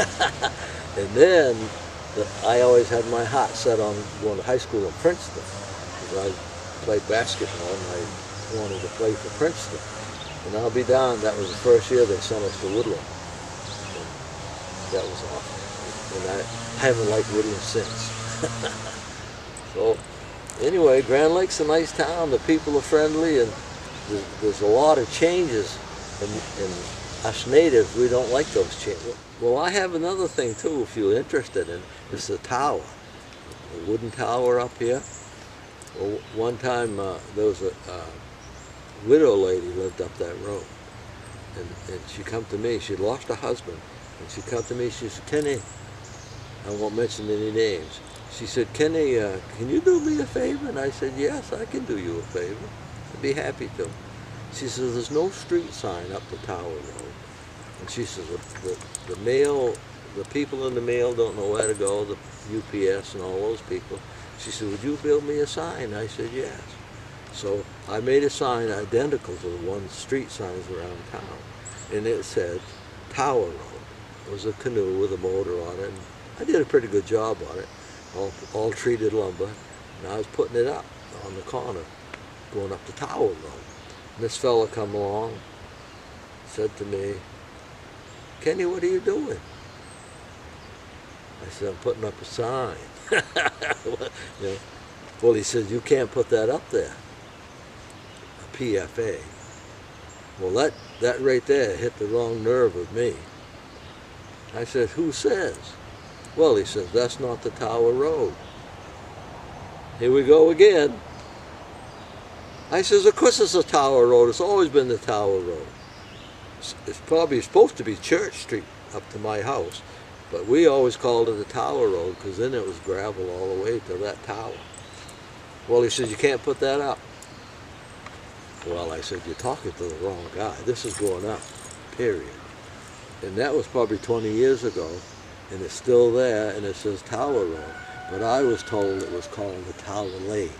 And then I always had my heart set on going to high school in Princeton. Because I played basketball and I wanted to play for Princeton. And I'll be down, that was the first year they sent us to Woodland. And that was awesome. And I haven't liked Woodland since. So anyway, Grand Lake's a nice town. The people are friendly, and there's a lot of changes. And us natives, we don't like those changes. Well, I have another thing too, if you're interested in. It's the tower, the wooden tower up here. Well, one time there was a widow lady lived up that road, and she come to me. She'd lost her husband, and she come to me. She said, "Kenny," I won't mention any names. She said, "Kenny, can you do me a favor?" And I said, "Yes, I can do you a favor. I'd be happy to." She says, "There's no street sign up the Tower Road." And she says, the people in the mail don't know where to go, the UPS and all those people. She said, "Would you build me a sign?" I said, "Yes." So I made a sign identical to the one street signs around town. And it said, Tower Road. It was a canoe with a motor on it. And I did a pretty good job on it, all treated lumber. And I was putting it up on the corner, going up the Tower Road. And this fella come along, said to me, "Kenny, what are you doing?" I said, "I'm putting up a sign." You know, well, he said, "You can't put that up there, a PFA." Well, that right there hit the wrong nerve with me. I said, "Who says?" Well, he says, "That's not the Tower Road." Here we go again. I says, "Of course it's a Tower Road. It's always been the Tower Road. It's probably supposed to be Church Street up to my house, but we always called it the Tower Road because then it was gravel all the way to that tower." Well, he says, "You can't put that up." Well, I said, "You're talking to the wrong guy. This is going up, period." And that was probably 20 years ago, and it's still there, and it says Tower Road. But I was told it was called the Tower Lane.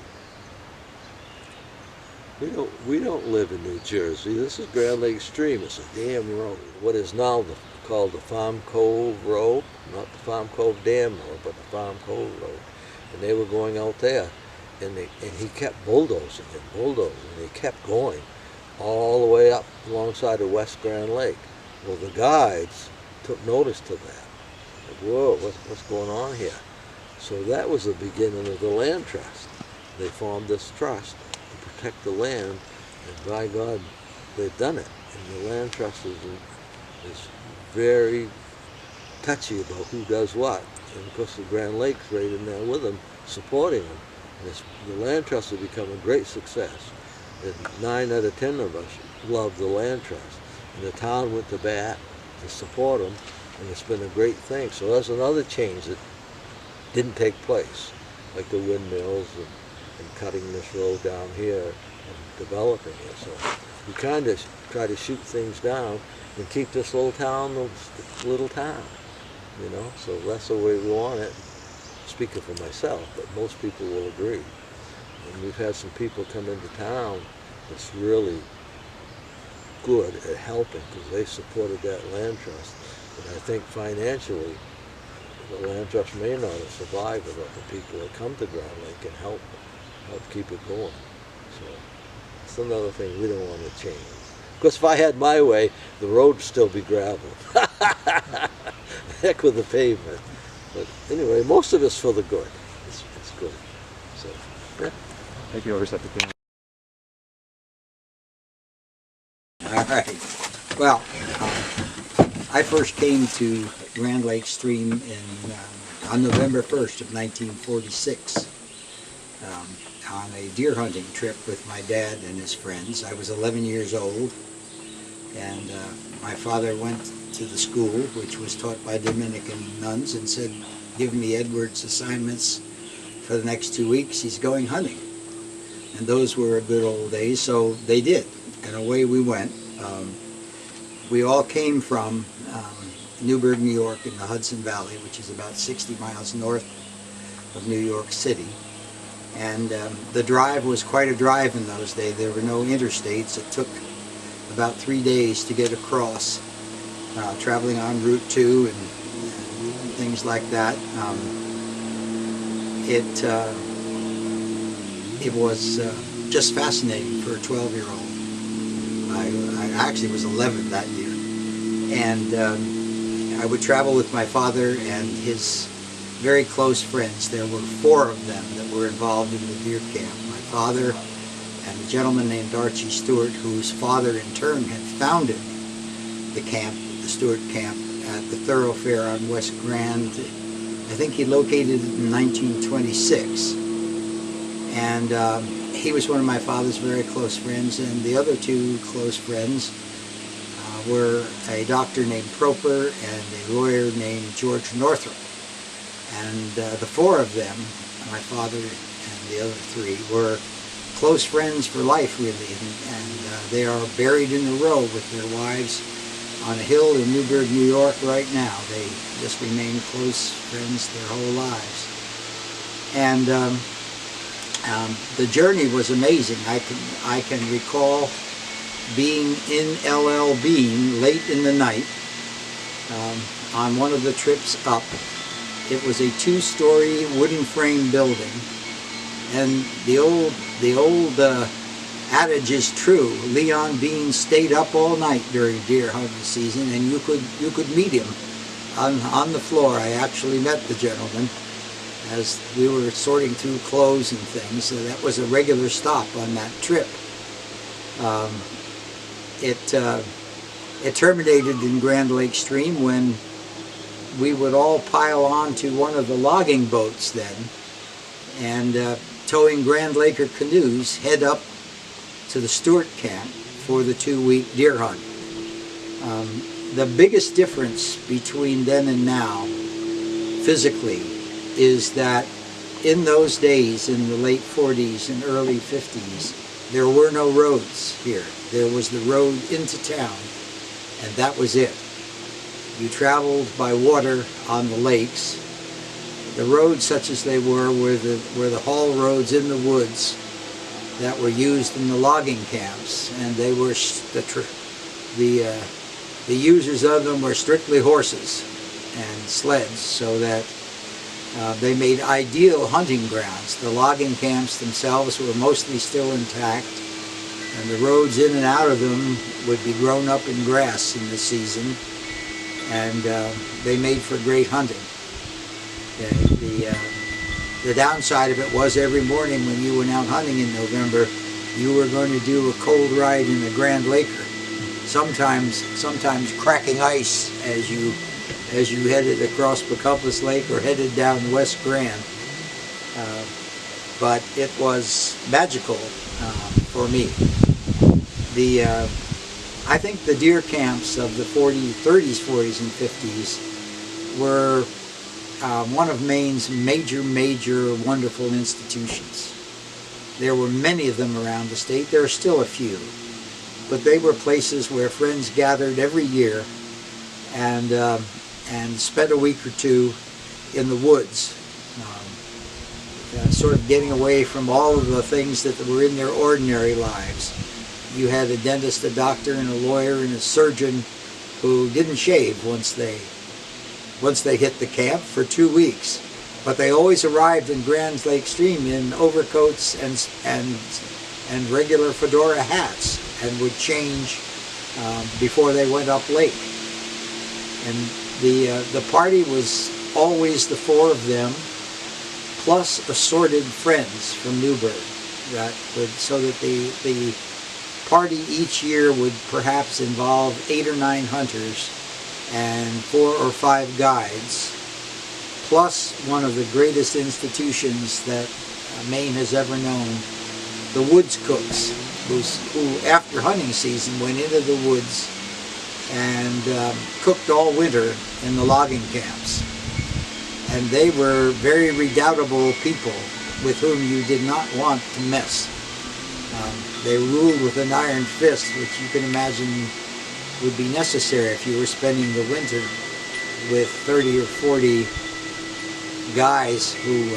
We don't live in New Jersey. This is Grand Lake Stream. It's a damn road. What is now called the Farm Cove Road, not the Farm Cove Dam Road, but the Farm Cove Road. And they were going out there, and he kept bulldozing and he kept going all the way up alongside of West Grand Lake. Well, the guides took notice to that. Like, whoa, what's going on here? So that was the beginning of the land trust. They formed this trust to protect the land, and by God, they've done it. And the land trust is very touchy about who does what. And of course the Grand Lake's right in there with them, supporting them. And the land trust has become a great success. And 9 out of 10 of us love the land trust. And the town went to bat, to support them, and it's been a great thing. So that's another change that didn't take place, like the windmills and cutting this road down here and developing it. So we kind of try to shoot things down and keep this little town a little town, you know. So that's the way we want it. Speaking for myself, but most people will agree. And we've had some people come into town that's really good at helping because they supported that land trust. And I think financially, the land trust may not have survived without the people that come to Grand Lake and help keep it going. So it's another thing we don't want to change. Because if I had my way, the road would still be gravel. Heck with the pavement. But anyway, most of it's for the good. It's good. So, yeah.
Thank you, Overseer.
All right. Well, I first came to Grand Lake Stream on November 1st of 1946 on a deer hunting trip with my dad and his friends. I was 11 years old, and my father went to the school, which was taught by Dominican nuns, and said, give me Edward's assignments for the next 2 weeks. He's going hunting. And those were good old days, so they did. And away we went. We all came from Newburgh, New York, in the Hudson Valley, which is about 60 miles north of New York City. And the drive was quite a drive in those days. There were no interstates. It took about 3 days to get across, traveling on Route 2 and things like that. It was just fascinating for a 12-year-old. I actually was 11 that year. And I would travel with my father and his very close friends. There were 4 of them that were involved in the deer camp. My father and a gentleman named Archie Stewart, whose father in turn had founded the camp, the Stewart camp, at the thoroughfare on West Grand. I think he located it in 1926. And he was one of my father's very close friends, and the other 2 close friends were a doctor named Proper and a lawyer named George Northrop. And the 4 of them, my father and the other 3, were close friends for life, really, and they are buried in a row with their wives on a hill in Newburgh, New York right now. They just remain close friends their whole lives. And the journey was amazing. I can recall being in LL Bean late in the night on one of the trips up. It was a 2-story wooden frame building, and the old adage is true. Leon Bean stayed up all night during deer hunting season, and you could meet him on the floor. I actually met the gentleman as we were sorting through clothes and things. So that was a regular stop on that trip. It terminated in Grand Lake Stream when we would all pile onto one of the logging boats then, and towing Grand Laker canoes, head up to the Stewart camp for the 2-week deer hunt. The biggest difference between then and now, physically, is that in those days, in the late 40s and early 50s, there were no roads here. There was the road into town, and that was it. You traveled by water on the lakes. The roads, such as they were the haul roads in the woods that were used in the logging camps, and they were the users of them were strictly horses and sleds, so that they made ideal hunting grounds. The logging camps themselves were mostly still intact, and the roads in and out of them would be grown up in grass in the season, and they made for great hunting. The downside of it was every morning when you went out hunting in November, you were going to do a cold ride in the Grand Laker, sometimes cracking ice as you headed across Pecumpas Lake or headed down West Grand. But it was magical for me. I think the deer camps of the 30s, 40s, and 50s were one of Maine's major, wonderful institutions. There were many of them around the state. There are still a few. But they were places where friends gathered every year and spent a week or two in the woods, sort of getting away from all of the things that were in their ordinary lives. You had a dentist, a doctor, and a lawyer, and a surgeon who didn't shave once they hit the camp for 2 weeks. But they always arrived in Grand Lake Stream in overcoats and regular fedora hats, and would change before they went up lake. And the party was always the four of them, plus assorted friends from Newburgh, so that the party each year would perhaps involve 8 or 9 hunters and 4 or 5 guides, plus one of the greatest institutions that Maine has ever known, the woods cooks, who after hunting season went into the woods and cooked all winter in the logging camps. And they were very redoubtable people with whom you did not want to mess. They ruled with an iron fist, which you can imagine would be necessary if you were spending the winter with 30 or 40 guys who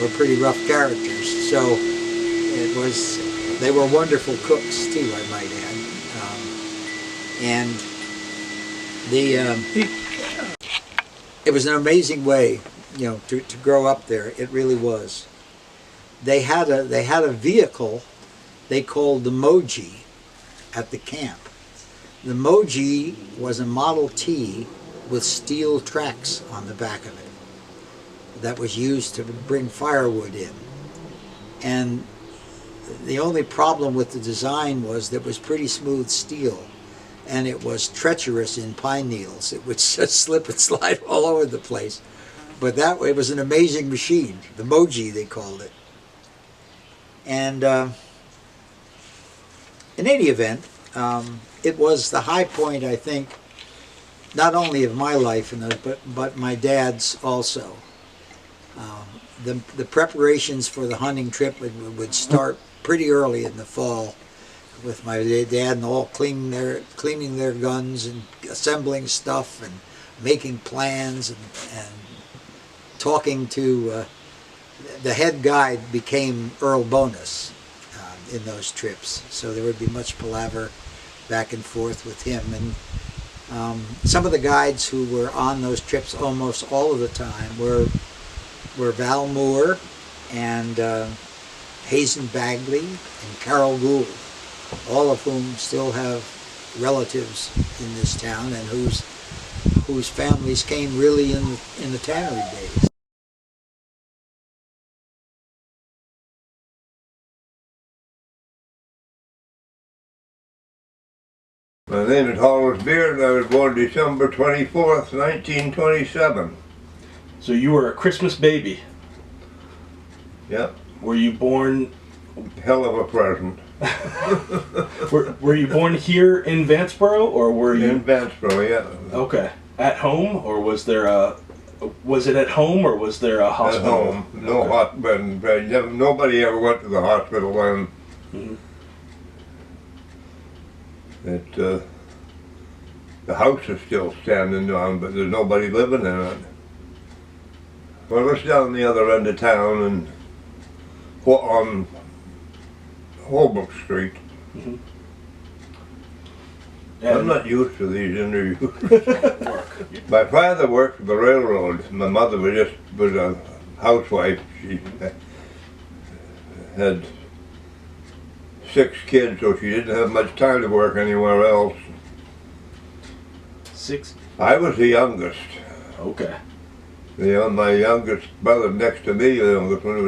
were pretty rough characters. So they were wonderful cooks too, I might add. It was an amazing way, to grow up there. It really was. They had a vehicle they called the Moji at the camp. The Moji was a Model T with steel tracks on the back of it that was used to bring firewood in. And the only problem with the design was that it was pretty smooth steel, and it was treacherous in pine needles. It would just slip and slide all over the place. But that way, it was an amazing machine. The Moji, they called it. And in any event, it was the high point, I think, not only of my life, but my dad's also. The preparations for the hunting trip would start pretty early in the fall, with my dad and all cleaning their guns and assembling stuff and making plans and talking to the head guide became Earl Bonus in those trips, so there would be much palaver back and forth with him. And some of the guides who were on those trips almost all of the time were Val Moore and Hazen Bagley and Carol Gould, all of whom still have relatives in this town and whose families came really in the tannery days.
My name is Hollis Beers, and I was born December 24th, 1927.
So you were a Christmas baby?
Yep.
Were you born...
Hell of a present.
were you born here in Vanceboro, or were you...
In Vanceboro, yeah.
Okay. At home, or was there a... Was it at home, or was there a hospital?
At home. No hospital. Nobody ever went to the hospital then.
Mm-hmm.
The house is still standing down, but there's nobody living in it. Well, it's down the other end of town and on Holbrook Street.
Mm-hmm.
I'm not used to these interviews. My father worked for the railroad. My mother was a housewife. She had 6 kids, so she didn't have much time to work anywhere else.
6?
I was the youngest.
Okay.
My youngest brother next to me,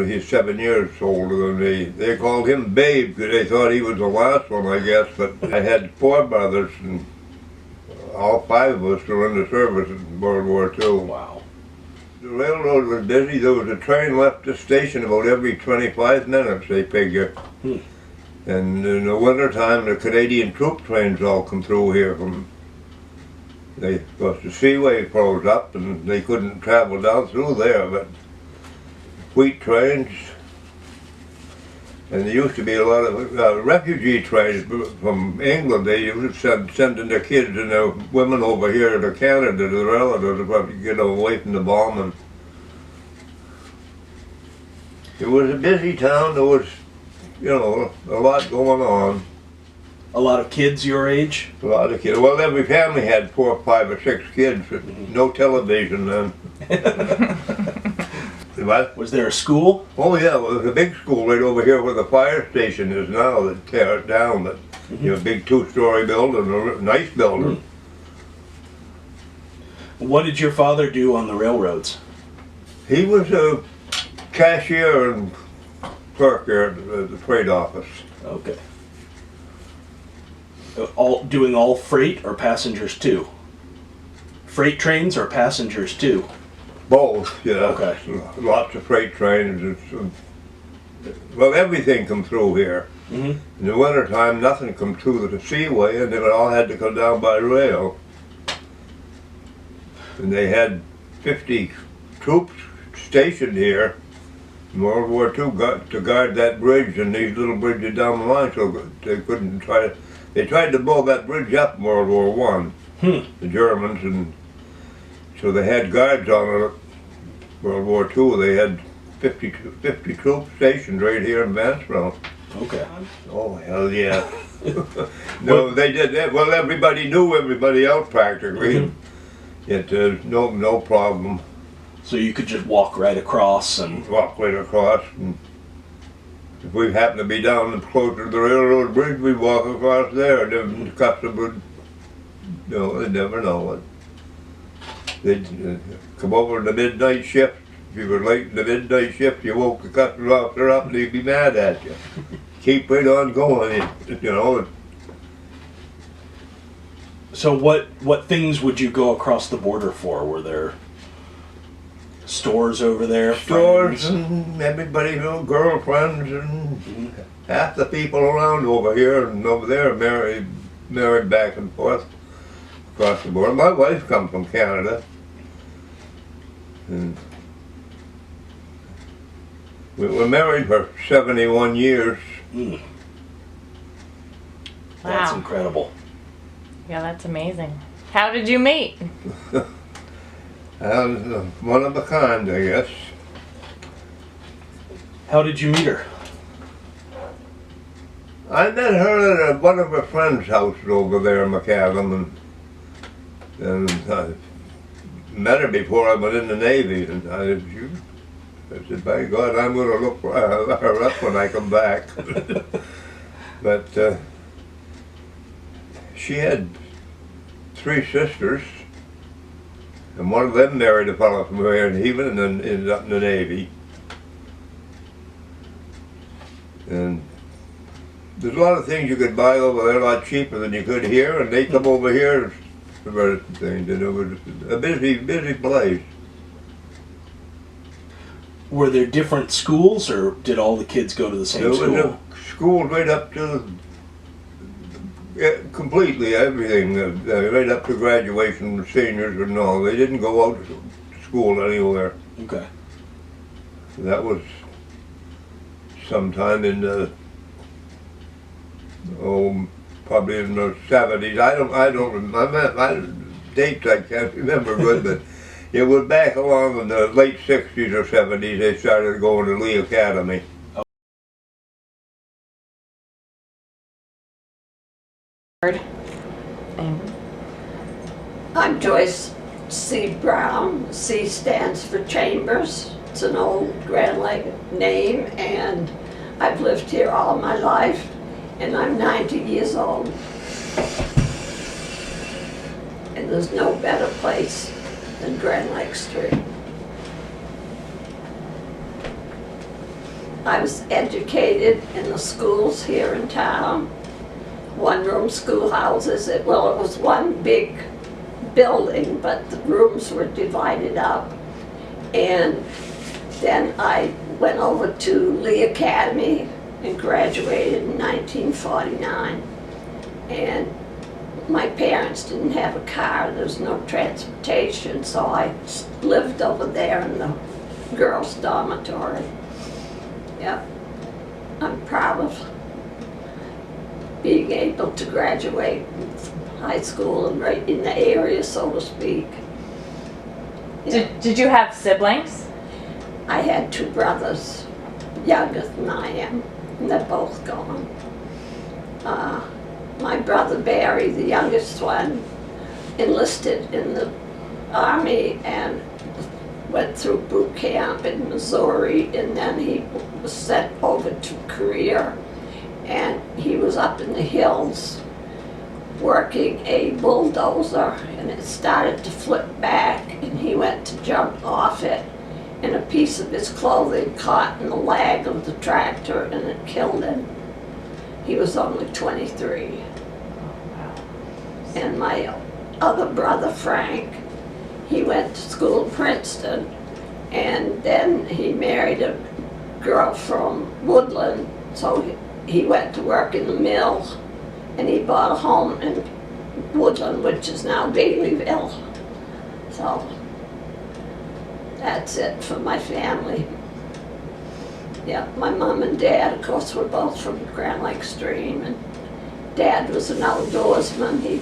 he's 7 years older than me. They called him Babe because they thought he was the last one, I guess. But I had 4 brothers, and all 5 of us were in the service in World War II.
Wow.
The railroad was busy. There was a train left the station about every 25 minutes, they figure. And in the wintertime, the Canadian troop trains all come through here from, because the seaway froze up and they couldn't travel down through there, but wheat trains, and there used to be a lot of refugee trains from England. They used to sending their kids and their women over here to Canada, to the relatives, to get away from the bombing. It was a busy town. There was, you know, a lot going on.
A lot of kids your age?
A lot of kids. Well, every family had 4, 5, or 6 kids. No television then. What?
Was there a school?
Oh yeah, well, there's a big school right over here where the fire station is now. That tear it down, but you know, big 2-story building, a nice building.
What did your father do on the railroads?
He was a cashier and clerk here at the freight office.
Okay. Doing all freight or passengers too? Freight trains or passengers too?
Both, yeah.
Okay.
Lots of freight trains. Well, everything come through here. In the wintertime, nothing come through the seaway, and it all had to come down by rail. And they had 50 troops stationed here in World War II to guard that bridge and these little bridges down the line, so they couldn't try to. They tried to blow that bridge up in World War I, the Germans, and so they had guards on it. World War II, they had 50 troops stationed right here in Vanceville.
Okay.
Oh, hell yeah. No, they did that. Well, everybody knew everybody else practically. No problem.
So you could just walk right across and...
Walk right across. And if we happened to be down closer to the railroad bridge, we'd walk across there. And the customs would, you know, they'd never know it. They'd come over in the midnight shift. If you were late in the midnight shift, you woke the customs officer up and he'd be mad at you. Keep right on going, you know.
So what things would you go across the border for? Were there stores over there?
Stores
friends?
and everybody, you know, girlfriends and half the people around over here and over there married back and forth across the border. My wife come from Canada, and we were married for 71 years.
Wow. That's incredible.
Yeah, that's amazing. How did you meet?
One of a kind, I guess.
How did you meet her?
I met her at one of her friends' houses over there in McAdam, and I met her before I went in the Navy, and I said, by God, I'm going to look her up when I come back. But she had 3 sisters, and one of them married a fellow from here, and he was ended up in the Navy. And there's a lot of things you could buy over there a lot cheaper than you could here, and they come over here for things, and it was a busy place.
Were there different schools, or did all the kids go to the same school?
There was a school right up to completely everything, right up to graduation, seniors and all. They didn't go out to school anywhere.
Okay.
That was sometime in the probably in the 70s. I don't remember dates. I can't remember good, but it was back along in the late 60s or 70s. They started going to Lee Academy.
I'm Joyce Brown. C stands for Chambers. It's an old Grand Lake name, and I've lived here all my life, and I'm 90 years old. And there's no better place than Grand Lake Street. I was educated in the schools here in town. One-room schoolhouses. It was one big building, but the rooms were divided up. And then I went over to Lee Academy, and graduated in 1949. And my parents didn't have a car, there was no transportation, so I lived over there in the girls' dormitory. Yep. I'm proud of being able to graduate high school and right in the area, so to speak. Yeah.
Did you have siblings?
I had 2 brothers, younger than I am, and they're both gone. My brother Barry, the youngest one, enlisted in the Army and went through boot camp in Missouri, and then he was sent over to Korea, and he was up in the hills working a bulldozer, and it started to flip back, and he went to jump off it, and a piece of his clothing caught in the lag of the tractor, and it killed him. He was only 23. And my other brother, Frank, he went to school in Princeton, and then he married a girl from Woodland, so he went to work in the mill, and he bought a home in Woodland, which is now Baileyville. So that's it for my family. Yeah, my mom and dad, of course, were both from Grand Lake Stream, and Dad was an outdoorsman. He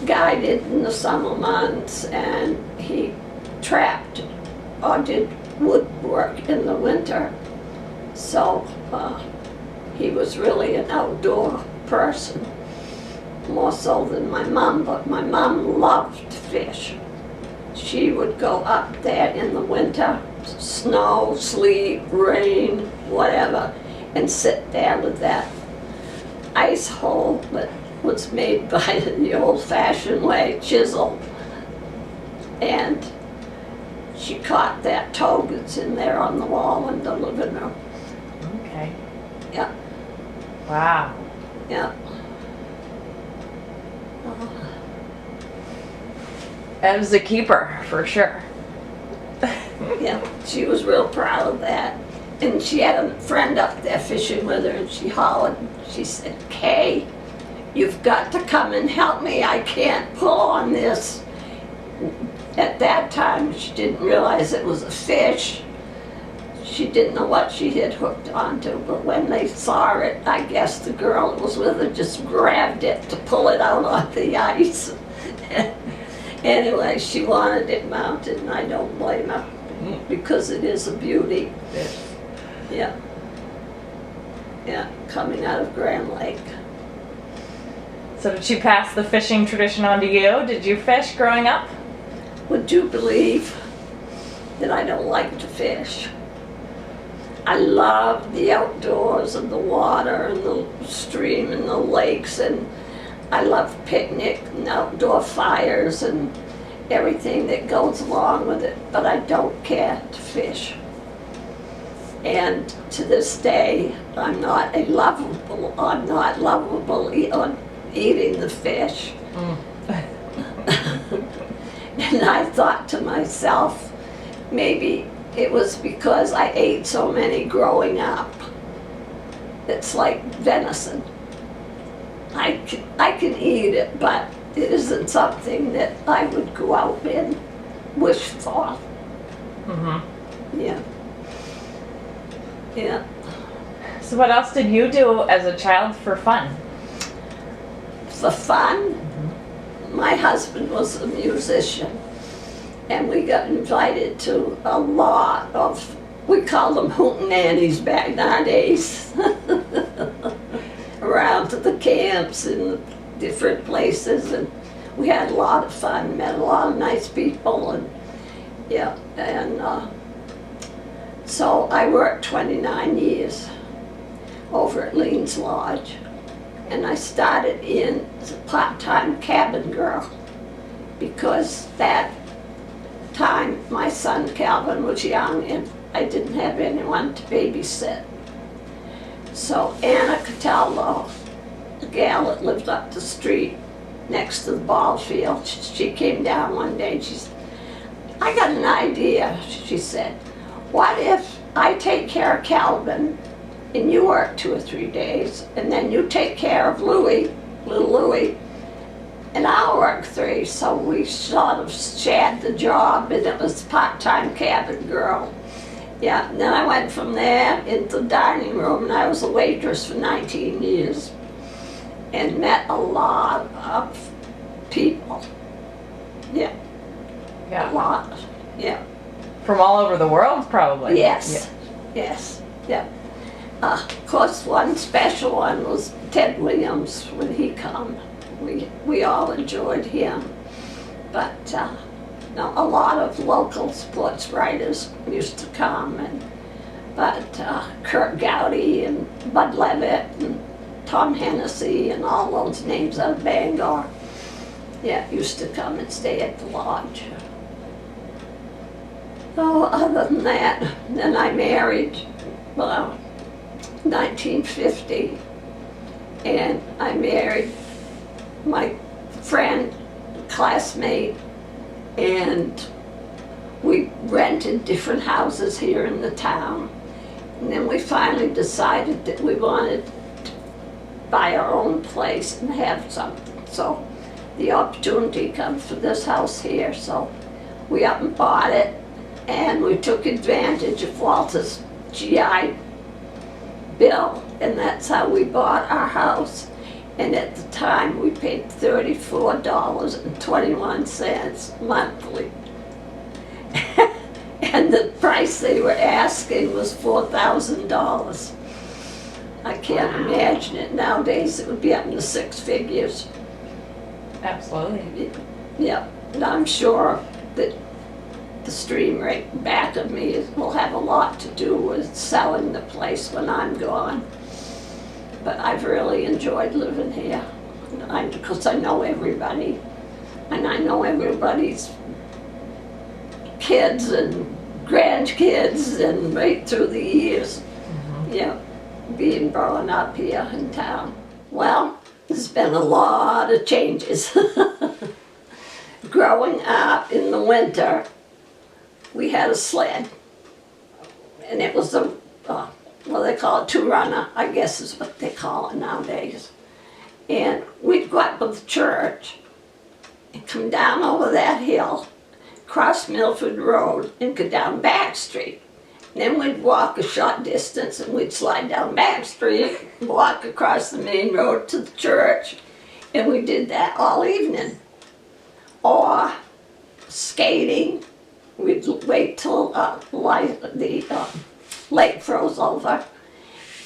guided in the summer months, and he trapped or did woodwork in the winter. So he was really an outdoor person, more so than my mom, but my mom loved fish. She would go up there in the winter, snow, sleet, rain, whatever, and sit there with that ice hole that was made by the old-fashioned way, chisel. And she caught that toad that's in there on the wall in the living room.
Okay.
Yeah.
Wow.
Yeah.
That was a keeper, for sure.
Yeah, she was real proud of that. And she had a friend up there fishing with her, and she hollered, she said, "Kay, you've got to come and help me. I can't pull on this." At that time, she didn't realize it was a fish. She didn't know what she had hooked onto, but when they saw it, I guess the girl that was with her just grabbed it to pull it out on the ice. Anyway, she wanted it mounted, and I don't blame her, because it is a beauty. Yeah. Yeah, coming out of Grand Lake.
So did she pass the fishing tradition on to you? Did you fish growing up?
Would you believe that I don't like to fish? I love the outdoors and the water and the stream and the lakes, and I love picnic and outdoor fires and everything that goes along with it, but I don't care to fish. And to this day, I'm not lovable on eating the fish. And I thought to myself, maybe it was because I ate so many growing up. It's like venison. I can eat it, but it isn't something that I would go out and wish for. Mm-hmm. Yeah. Yeah.
So what else did you do as a child for fun?
For fun? Mm-hmm. My husband was a musician, and we got invited to a lot of, we called them hootenannies back nowadays, around to the camps and different places, and we had a lot of fun, met a lot of nice people, and yeah, and so I worked 29 years over at Lean's Lodge, and I started in as a part-time cabin girl, because that time my son Calvin was young and I didn't have anyone to babysit. So Anna Cataldo, the gal that lived up the street next to the ball field, she came down one day and she said, "I got an idea," she said. "What if I take care of Calvin and you work 2 or 3 days, and then you take care of Louie, little Louie, and I'll work 3. So we sort of shared the job, and it was part-time cabin girl. Yeah, and then I went from there into the dining room, and I was a waitress for 19 years, and met a lot of people. Yeah.
Yeah.
A lot. Yeah.
From all over the world, probably.
Yes. Yeah. Yes. Yeah. Of course, one special one was Ted Williams when he come. We all enjoyed him, but no, a lot of local sports writers used to come, but Kurt Gowdy and Bud Levitt and Tom Hennessy and all those names out of Bangor, yeah, used to come and stay at the lodge. Oh, other than that, then I married, 1950, and I married my friend, classmate, and we rented different houses here in the town. And then we finally decided that we wanted to buy our own place and have something. So the opportunity comes for this house here, so we up and bought it, and we took advantage of Walter's GI Bill, and that's how we bought our house. And at the time, we paid $34.21 monthly. And the price they were asking was $4,000. I can't imagine it. Nowadays, it would be up in the 6 figures.
Absolutely.
Yeah, and I'm sure that the stream right back of me will have a lot to do with selling the place when I'm gone. But I've really enjoyed living here, because I know everybody, and I know everybody's kids and grandkids, and right through the years, yeah, being growing up here in town. Well, there's been a lot of changes. Growing up in the winter, we had a sled, and it was a well, they call it 2-runner, I guess is what they call it nowadays. And we'd go up to the church and come down over that hill, cross Milford Road, and go down Back Street. And then we'd walk a short distance, and we'd slide down Back Street, walk across the main road to the church, and we did that all evening. Or skating, we'd wait till the lake froze over,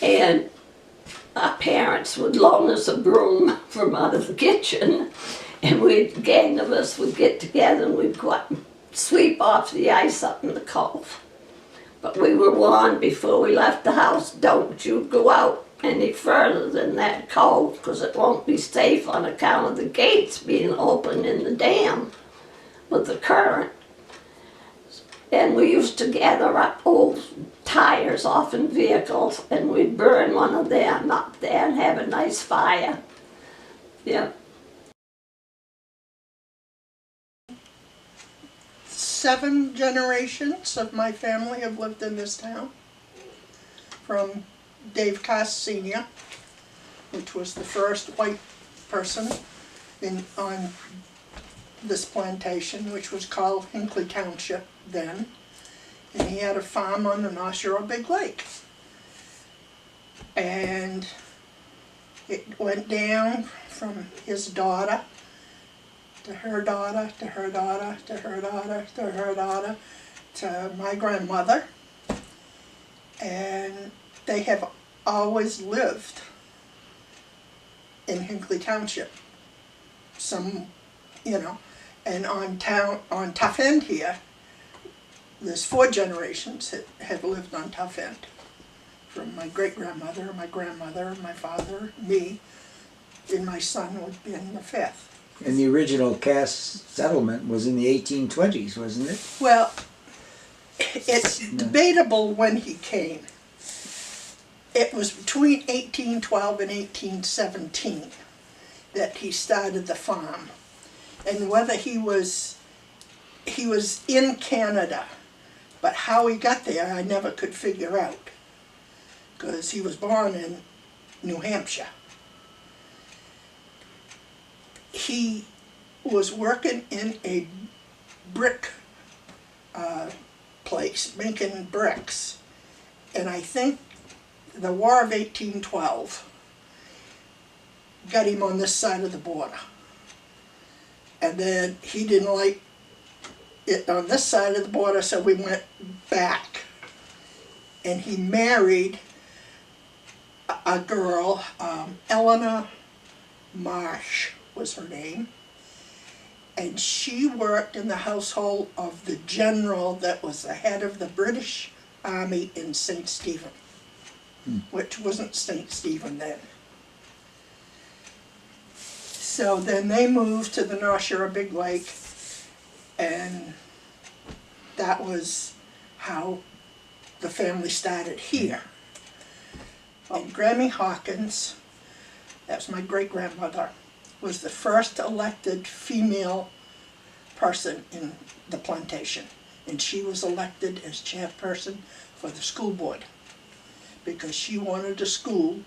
and our parents would loan us a broom from out of the kitchen, and a gang of us would get together and we'd go up and sweep off the ice up in the cove. But we were warned before we left the house, don't you go out any further than that cove, because it won't be safe on account of the gates being open in the dam with the current. And we used to gather up old tires off in vehicles, and we'd burn one of them up there and have a nice fire. Yeah.
7 generations of my family have lived in this town. From Dave Cass Sr., which was the first white person on this plantation, which was called Hinckley Township then, and he had a farm on the North Shore of Big Lake. And it went down from his daughter to her daughter, to her daughter, to her daughter, to her daughter, to my grandmother, and they have always lived in Hinckley Township. Some, you know, and on Tough End here, there's 4 generations that have lived on Tough End. From my great-grandmother, my grandmother, my father, me, and my son would be in the 5th.
And the original Cass settlement was in the 1820s, wasn't it?
Well, it's debatable when he came. It was between 1812 and 1817 that he started the farm. And whether he was in Canada, but how he got there I never could figure out. because he was born in New Hampshire. He was working in a brick place, making bricks. And I think the War of 1812 got him on this side of the border. And then he didn't like it on this side of the border, so we went back. And he married a girl, Eleanor Marsh was her name. And she worked in the household of the general that was the head of the British Army in St. Stephen, which wasn't St. Stephen then. So then they moved to the North Shore of Big Lake, and that was how the family started here. And Grammy Hawkins, that's my great-grandmother, was the first elected female person in the plantation. And she was elected as chairperson for the school board because she wanted a school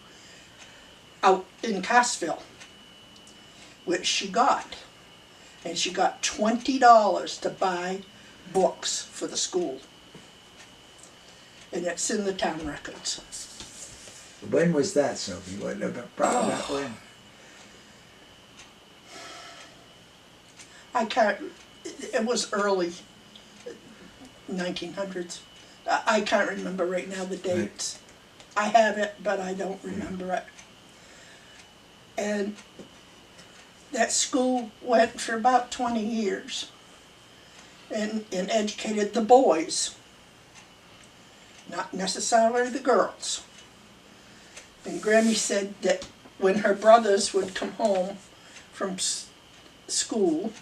out in Cassville, which she got. And she got $20 to buy books for the school. And it's in the town records.
When was that, Sophie? What about that when?
I can't, it was early 1900s. I can't remember right now the dates. I have it, but I don't remember it. And that school went for about 20 years and educated the boys, not necessarily the girls. And Grammy said that when her brothers would come home from school,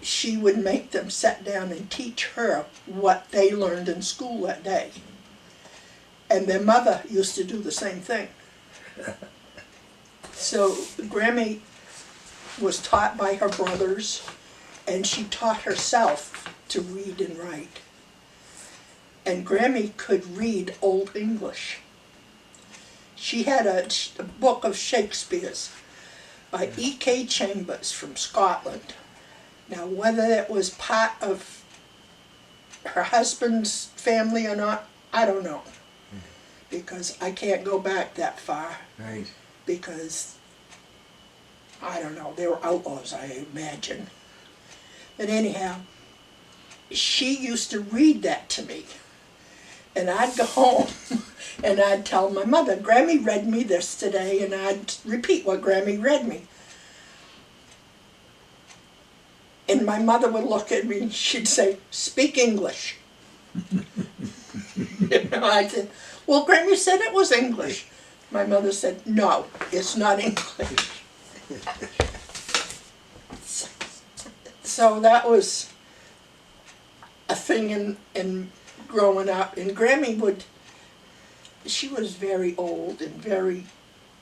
she would make them sit down and teach her what they learned in school that day. And their mother used to do the same thing. So Grammy was taught by her brothers, and she taught herself to read and write. And Grammy could read Old English. She had a book of Shakespeare's by E.K. Chambers from Scotland. Now, whether it was part of her husband's family or not, I don't know. Because I can't go back that far.
Right.
Because, I don't know, they were outlaws, I imagine. But anyhow, she used to read that to me. And I'd go home and I'd tell my mother, Grammy read me this today, and I'd repeat what Grammy read me. And my mother would look at me and she'd say, speak English. I said, well, Grammy said it was English. My mother said, no, it's not English. So that was a thing in growing up. And Grammy she was very old and very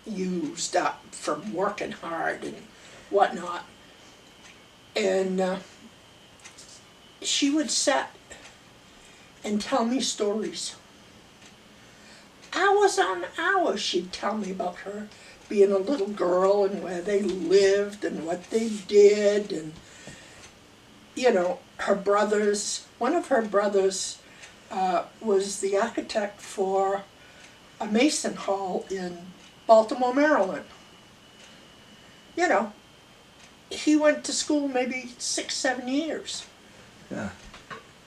used up from working hard and whatnot. And she would sit and tell me stories. Hours on hours she'd tell me about her being a little girl and where they lived and what they did. And, you know, her brothers, one of her brothers was the architect for a Mason Hall in Baltimore, Maryland. You know, he went to school maybe 6-7 years.
Yeah.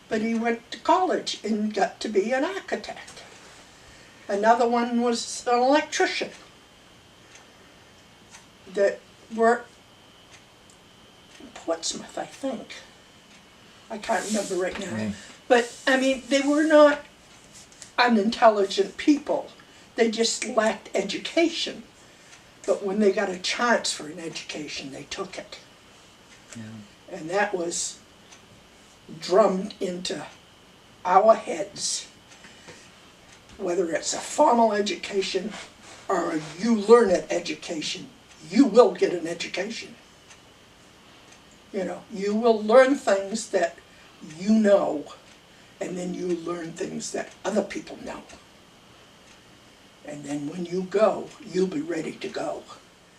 But he went to college and got to be an architect. Another one was an electrician that worked in Portsmouth, I think. I can't remember right now.
Right.
But, I mean, they were not unintelligent people. They just lacked education. But when they got a chance for an education, they took it. Yeah. And that was drummed into our heads. Whether it's a formal education or a you learn it education, you will get an education. You know, you will learn things that you know, and then you learn things that other people know. And then when you go, you'll be ready to go.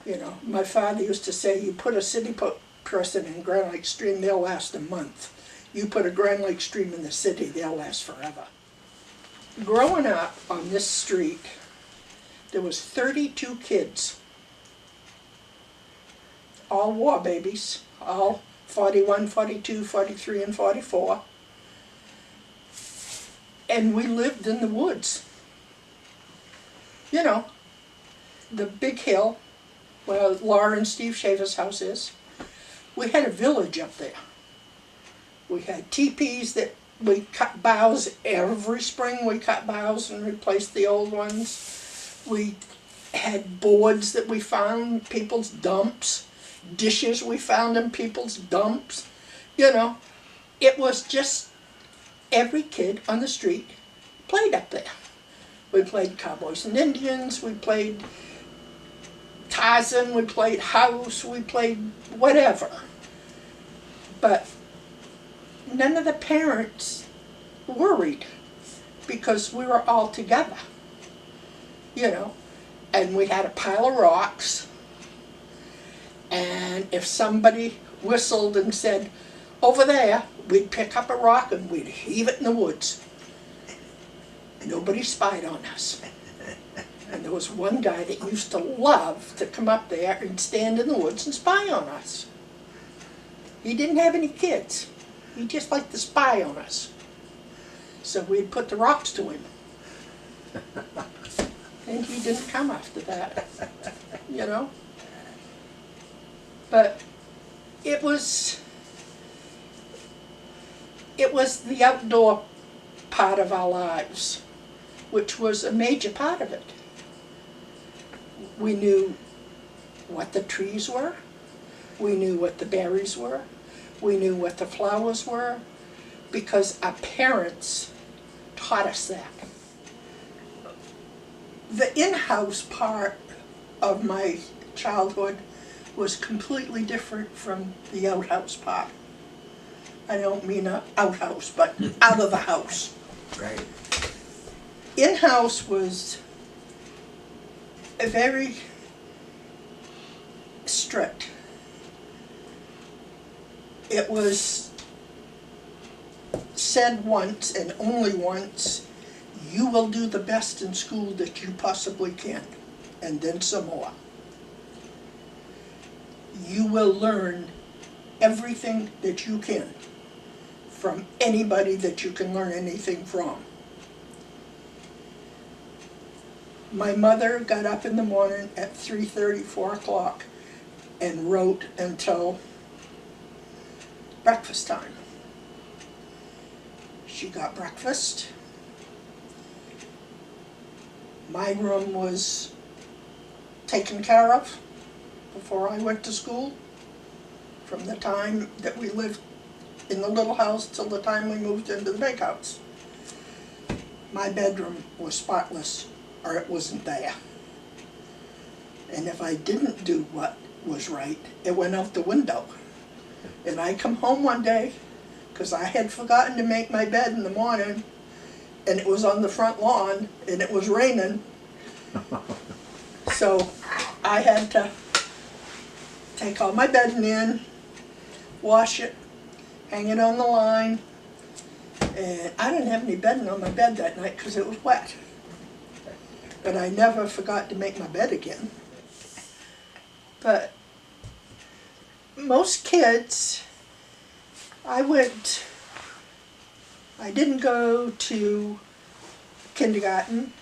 You know, my father used to say, you put a city person in Grand Lake Stream, they'll last a month. You put a Grand Lake Stream in the city, they'll last forever. Growing up on this street, there was 32 kids. All war babies, all 41, 42, 43, and 44. And we lived in the woods. You know, the big hill where Laura and Steve Schaefer's house is. We had a village up there. We had teepees that we cut boughs every spring. We cut boughs and replaced the old ones. We had boards that we found, people's dumps, dishes we found in people's dumps. You know, it was just every kid on the street played up there. We played Cowboys and Indians, we played Tarzan, we played house, we played whatever. But none of the parents worried because we were all together, you know. And we had a pile of rocks, and if somebody whistled and said, over there, we'd pick up a rock and we'd heave it in the woods. Nobody spied on us. And there was one guy that used to love to come up there and stand in the woods and spy on us. He didn't have any kids. He just liked to spy on us. So we'd put the rocks to him. And he didn't come after that, you know. But it was the outdoor part of our lives, which was a major part of it. We knew what the trees were. We knew what the berries were. We knew what the flowers were, because our parents taught us that. The in-house part of my childhood was completely different from the outhouse part. I don't mean an outhouse, but out of the house.
Right.
In-house was very strict. It was said once and only once, you will do the best in school that you possibly can, and then some more. You will learn everything that you can from anybody that you can learn anything from. My mother got up in the morning at 3:30, 4 o'clock and wrote until breakfast time. She got breakfast. My room was taken care of before I went to school, from the time that we lived in the little house till the time we moved into the big house. My bedroom was spotless, or it wasn't there. And if I didn't do what was right, it went out the window. And I come home one day, because I had forgotten to make my bed in the morning, and it was on the front lawn, and it was raining. So I had to take all my bedding in, wash it, hang it on the line, and I didn't have any bedding on my bed that night because it was wet. But I never forgot to make my bed again. But most kids, I didn't go to kindergarten.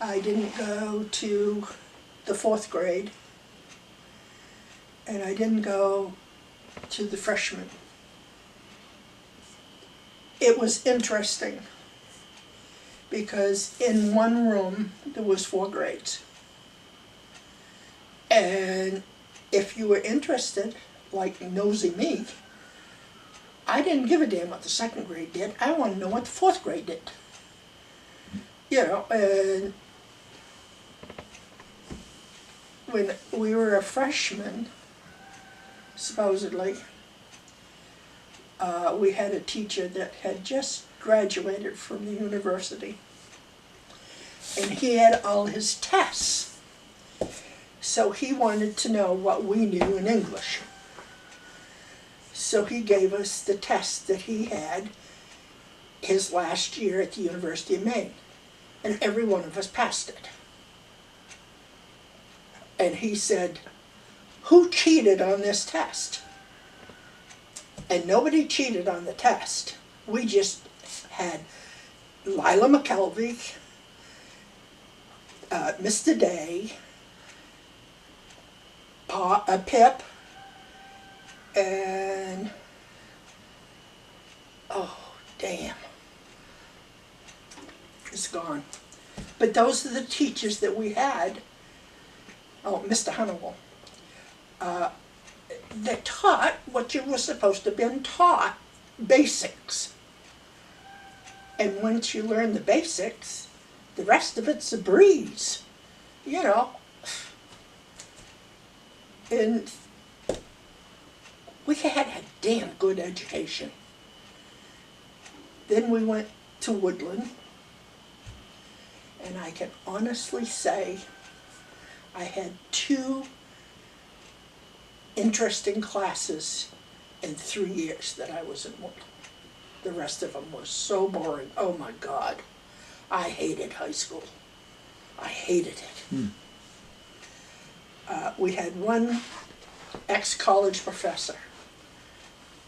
I didn't go to the 4th grade. And I didn't go to the freshman. It was interesting because in one room there was 4 grades. And if you were interested, like nosy me, I didn't give a damn what the 2nd grade did. I wanted to know what the 4th grade did. You know, and when we were a freshman, supposedly, we had a teacher that had just graduated from the university. and he had all his tests. So he wanted to know what we knew in English. So he gave us the test that he had his last year at the University of Maine. And every one of us passed it. And he said, who cheated on this test? And nobody cheated on the test. We just had Lila McKelvey, Mr. Day, Pip, and, oh, damn. It's gone. But those are the teachers that we had. Oh, Mr. Honeywell. That taught what you were supposed to have been taught, basics. And once you learn the basics, the rest of it's a breeze, you know. And we had a damn good education. Then we went to Woodland. And I can honestly say I had 2 interesting classes in 3 years that I was in Woodland. The rest of them was so boring. Oh my God. I hated high school. I hated it. We had one ex-college professor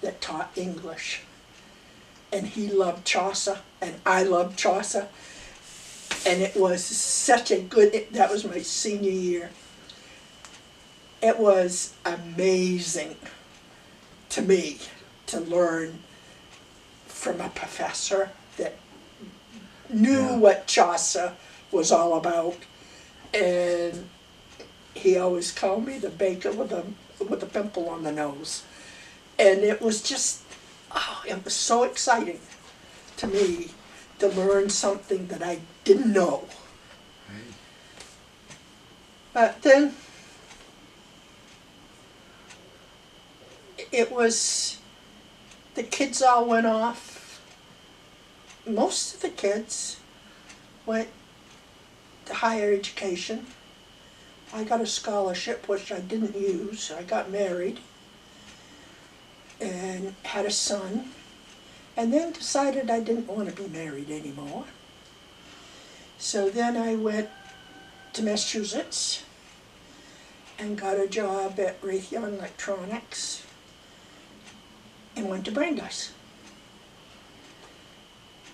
that taught English. And he loved Chaucer, and I loved Chaucer. And it was such a good, that was my senior year. It was amazing to me to learn from a professor that knew what Chaucer was all about. And he always called me the baker with a pimple on the nose. And it was just, oh, it was so exciting to me to learn something that I didn't know. Right. But then it was, the kids all went off. Most of the kids went to higher education. I got a scholarship, which I didn't use. I got married and had a son. And then decided I didn't want to be married anymore. So then I went to Massachusetts and got a job at Raytheon Electronics and went to Brandeis.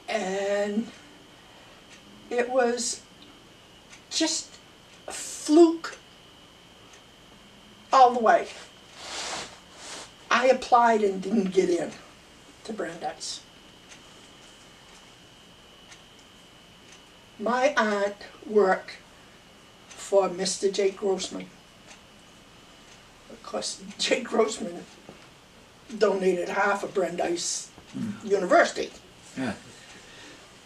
And it was just a fluke all the way. I applied and didn't get in to Brandeis. My aunt worked for Mr. Jake Grossman. Of course, Jake Grossman donated half of Brandeis University.
Yeah.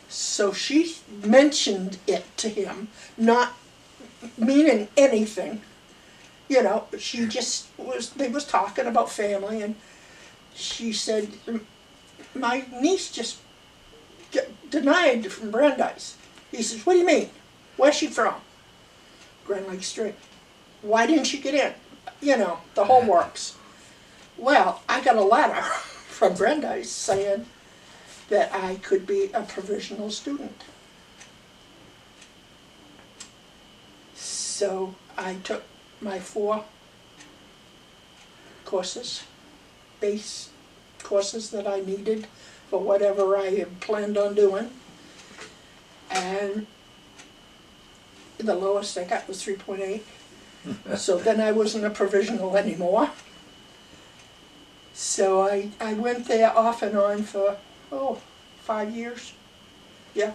So she mentioned it to him, not meaning anything. You know, she just was, they was talking about family, and she said, my niece just got denied from Brandeis. He says, what do you mean? Where's she from? Grand Lake Street. Why didn't she get in? You know, the whole works. Well, I got a letter from Brandeis saying that I could be a provisional student. So I took my 4 courses, base courses that I needed for whatever I had planned on doing. And the lowest I got was 3.8. So then I wasn't a provisional anymore. So I went there off and on for, 5 years. Yeah.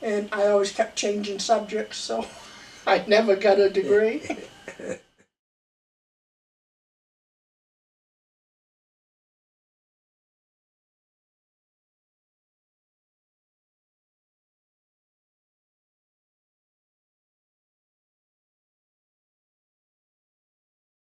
And I always kept changing subjects, so I never got a degree.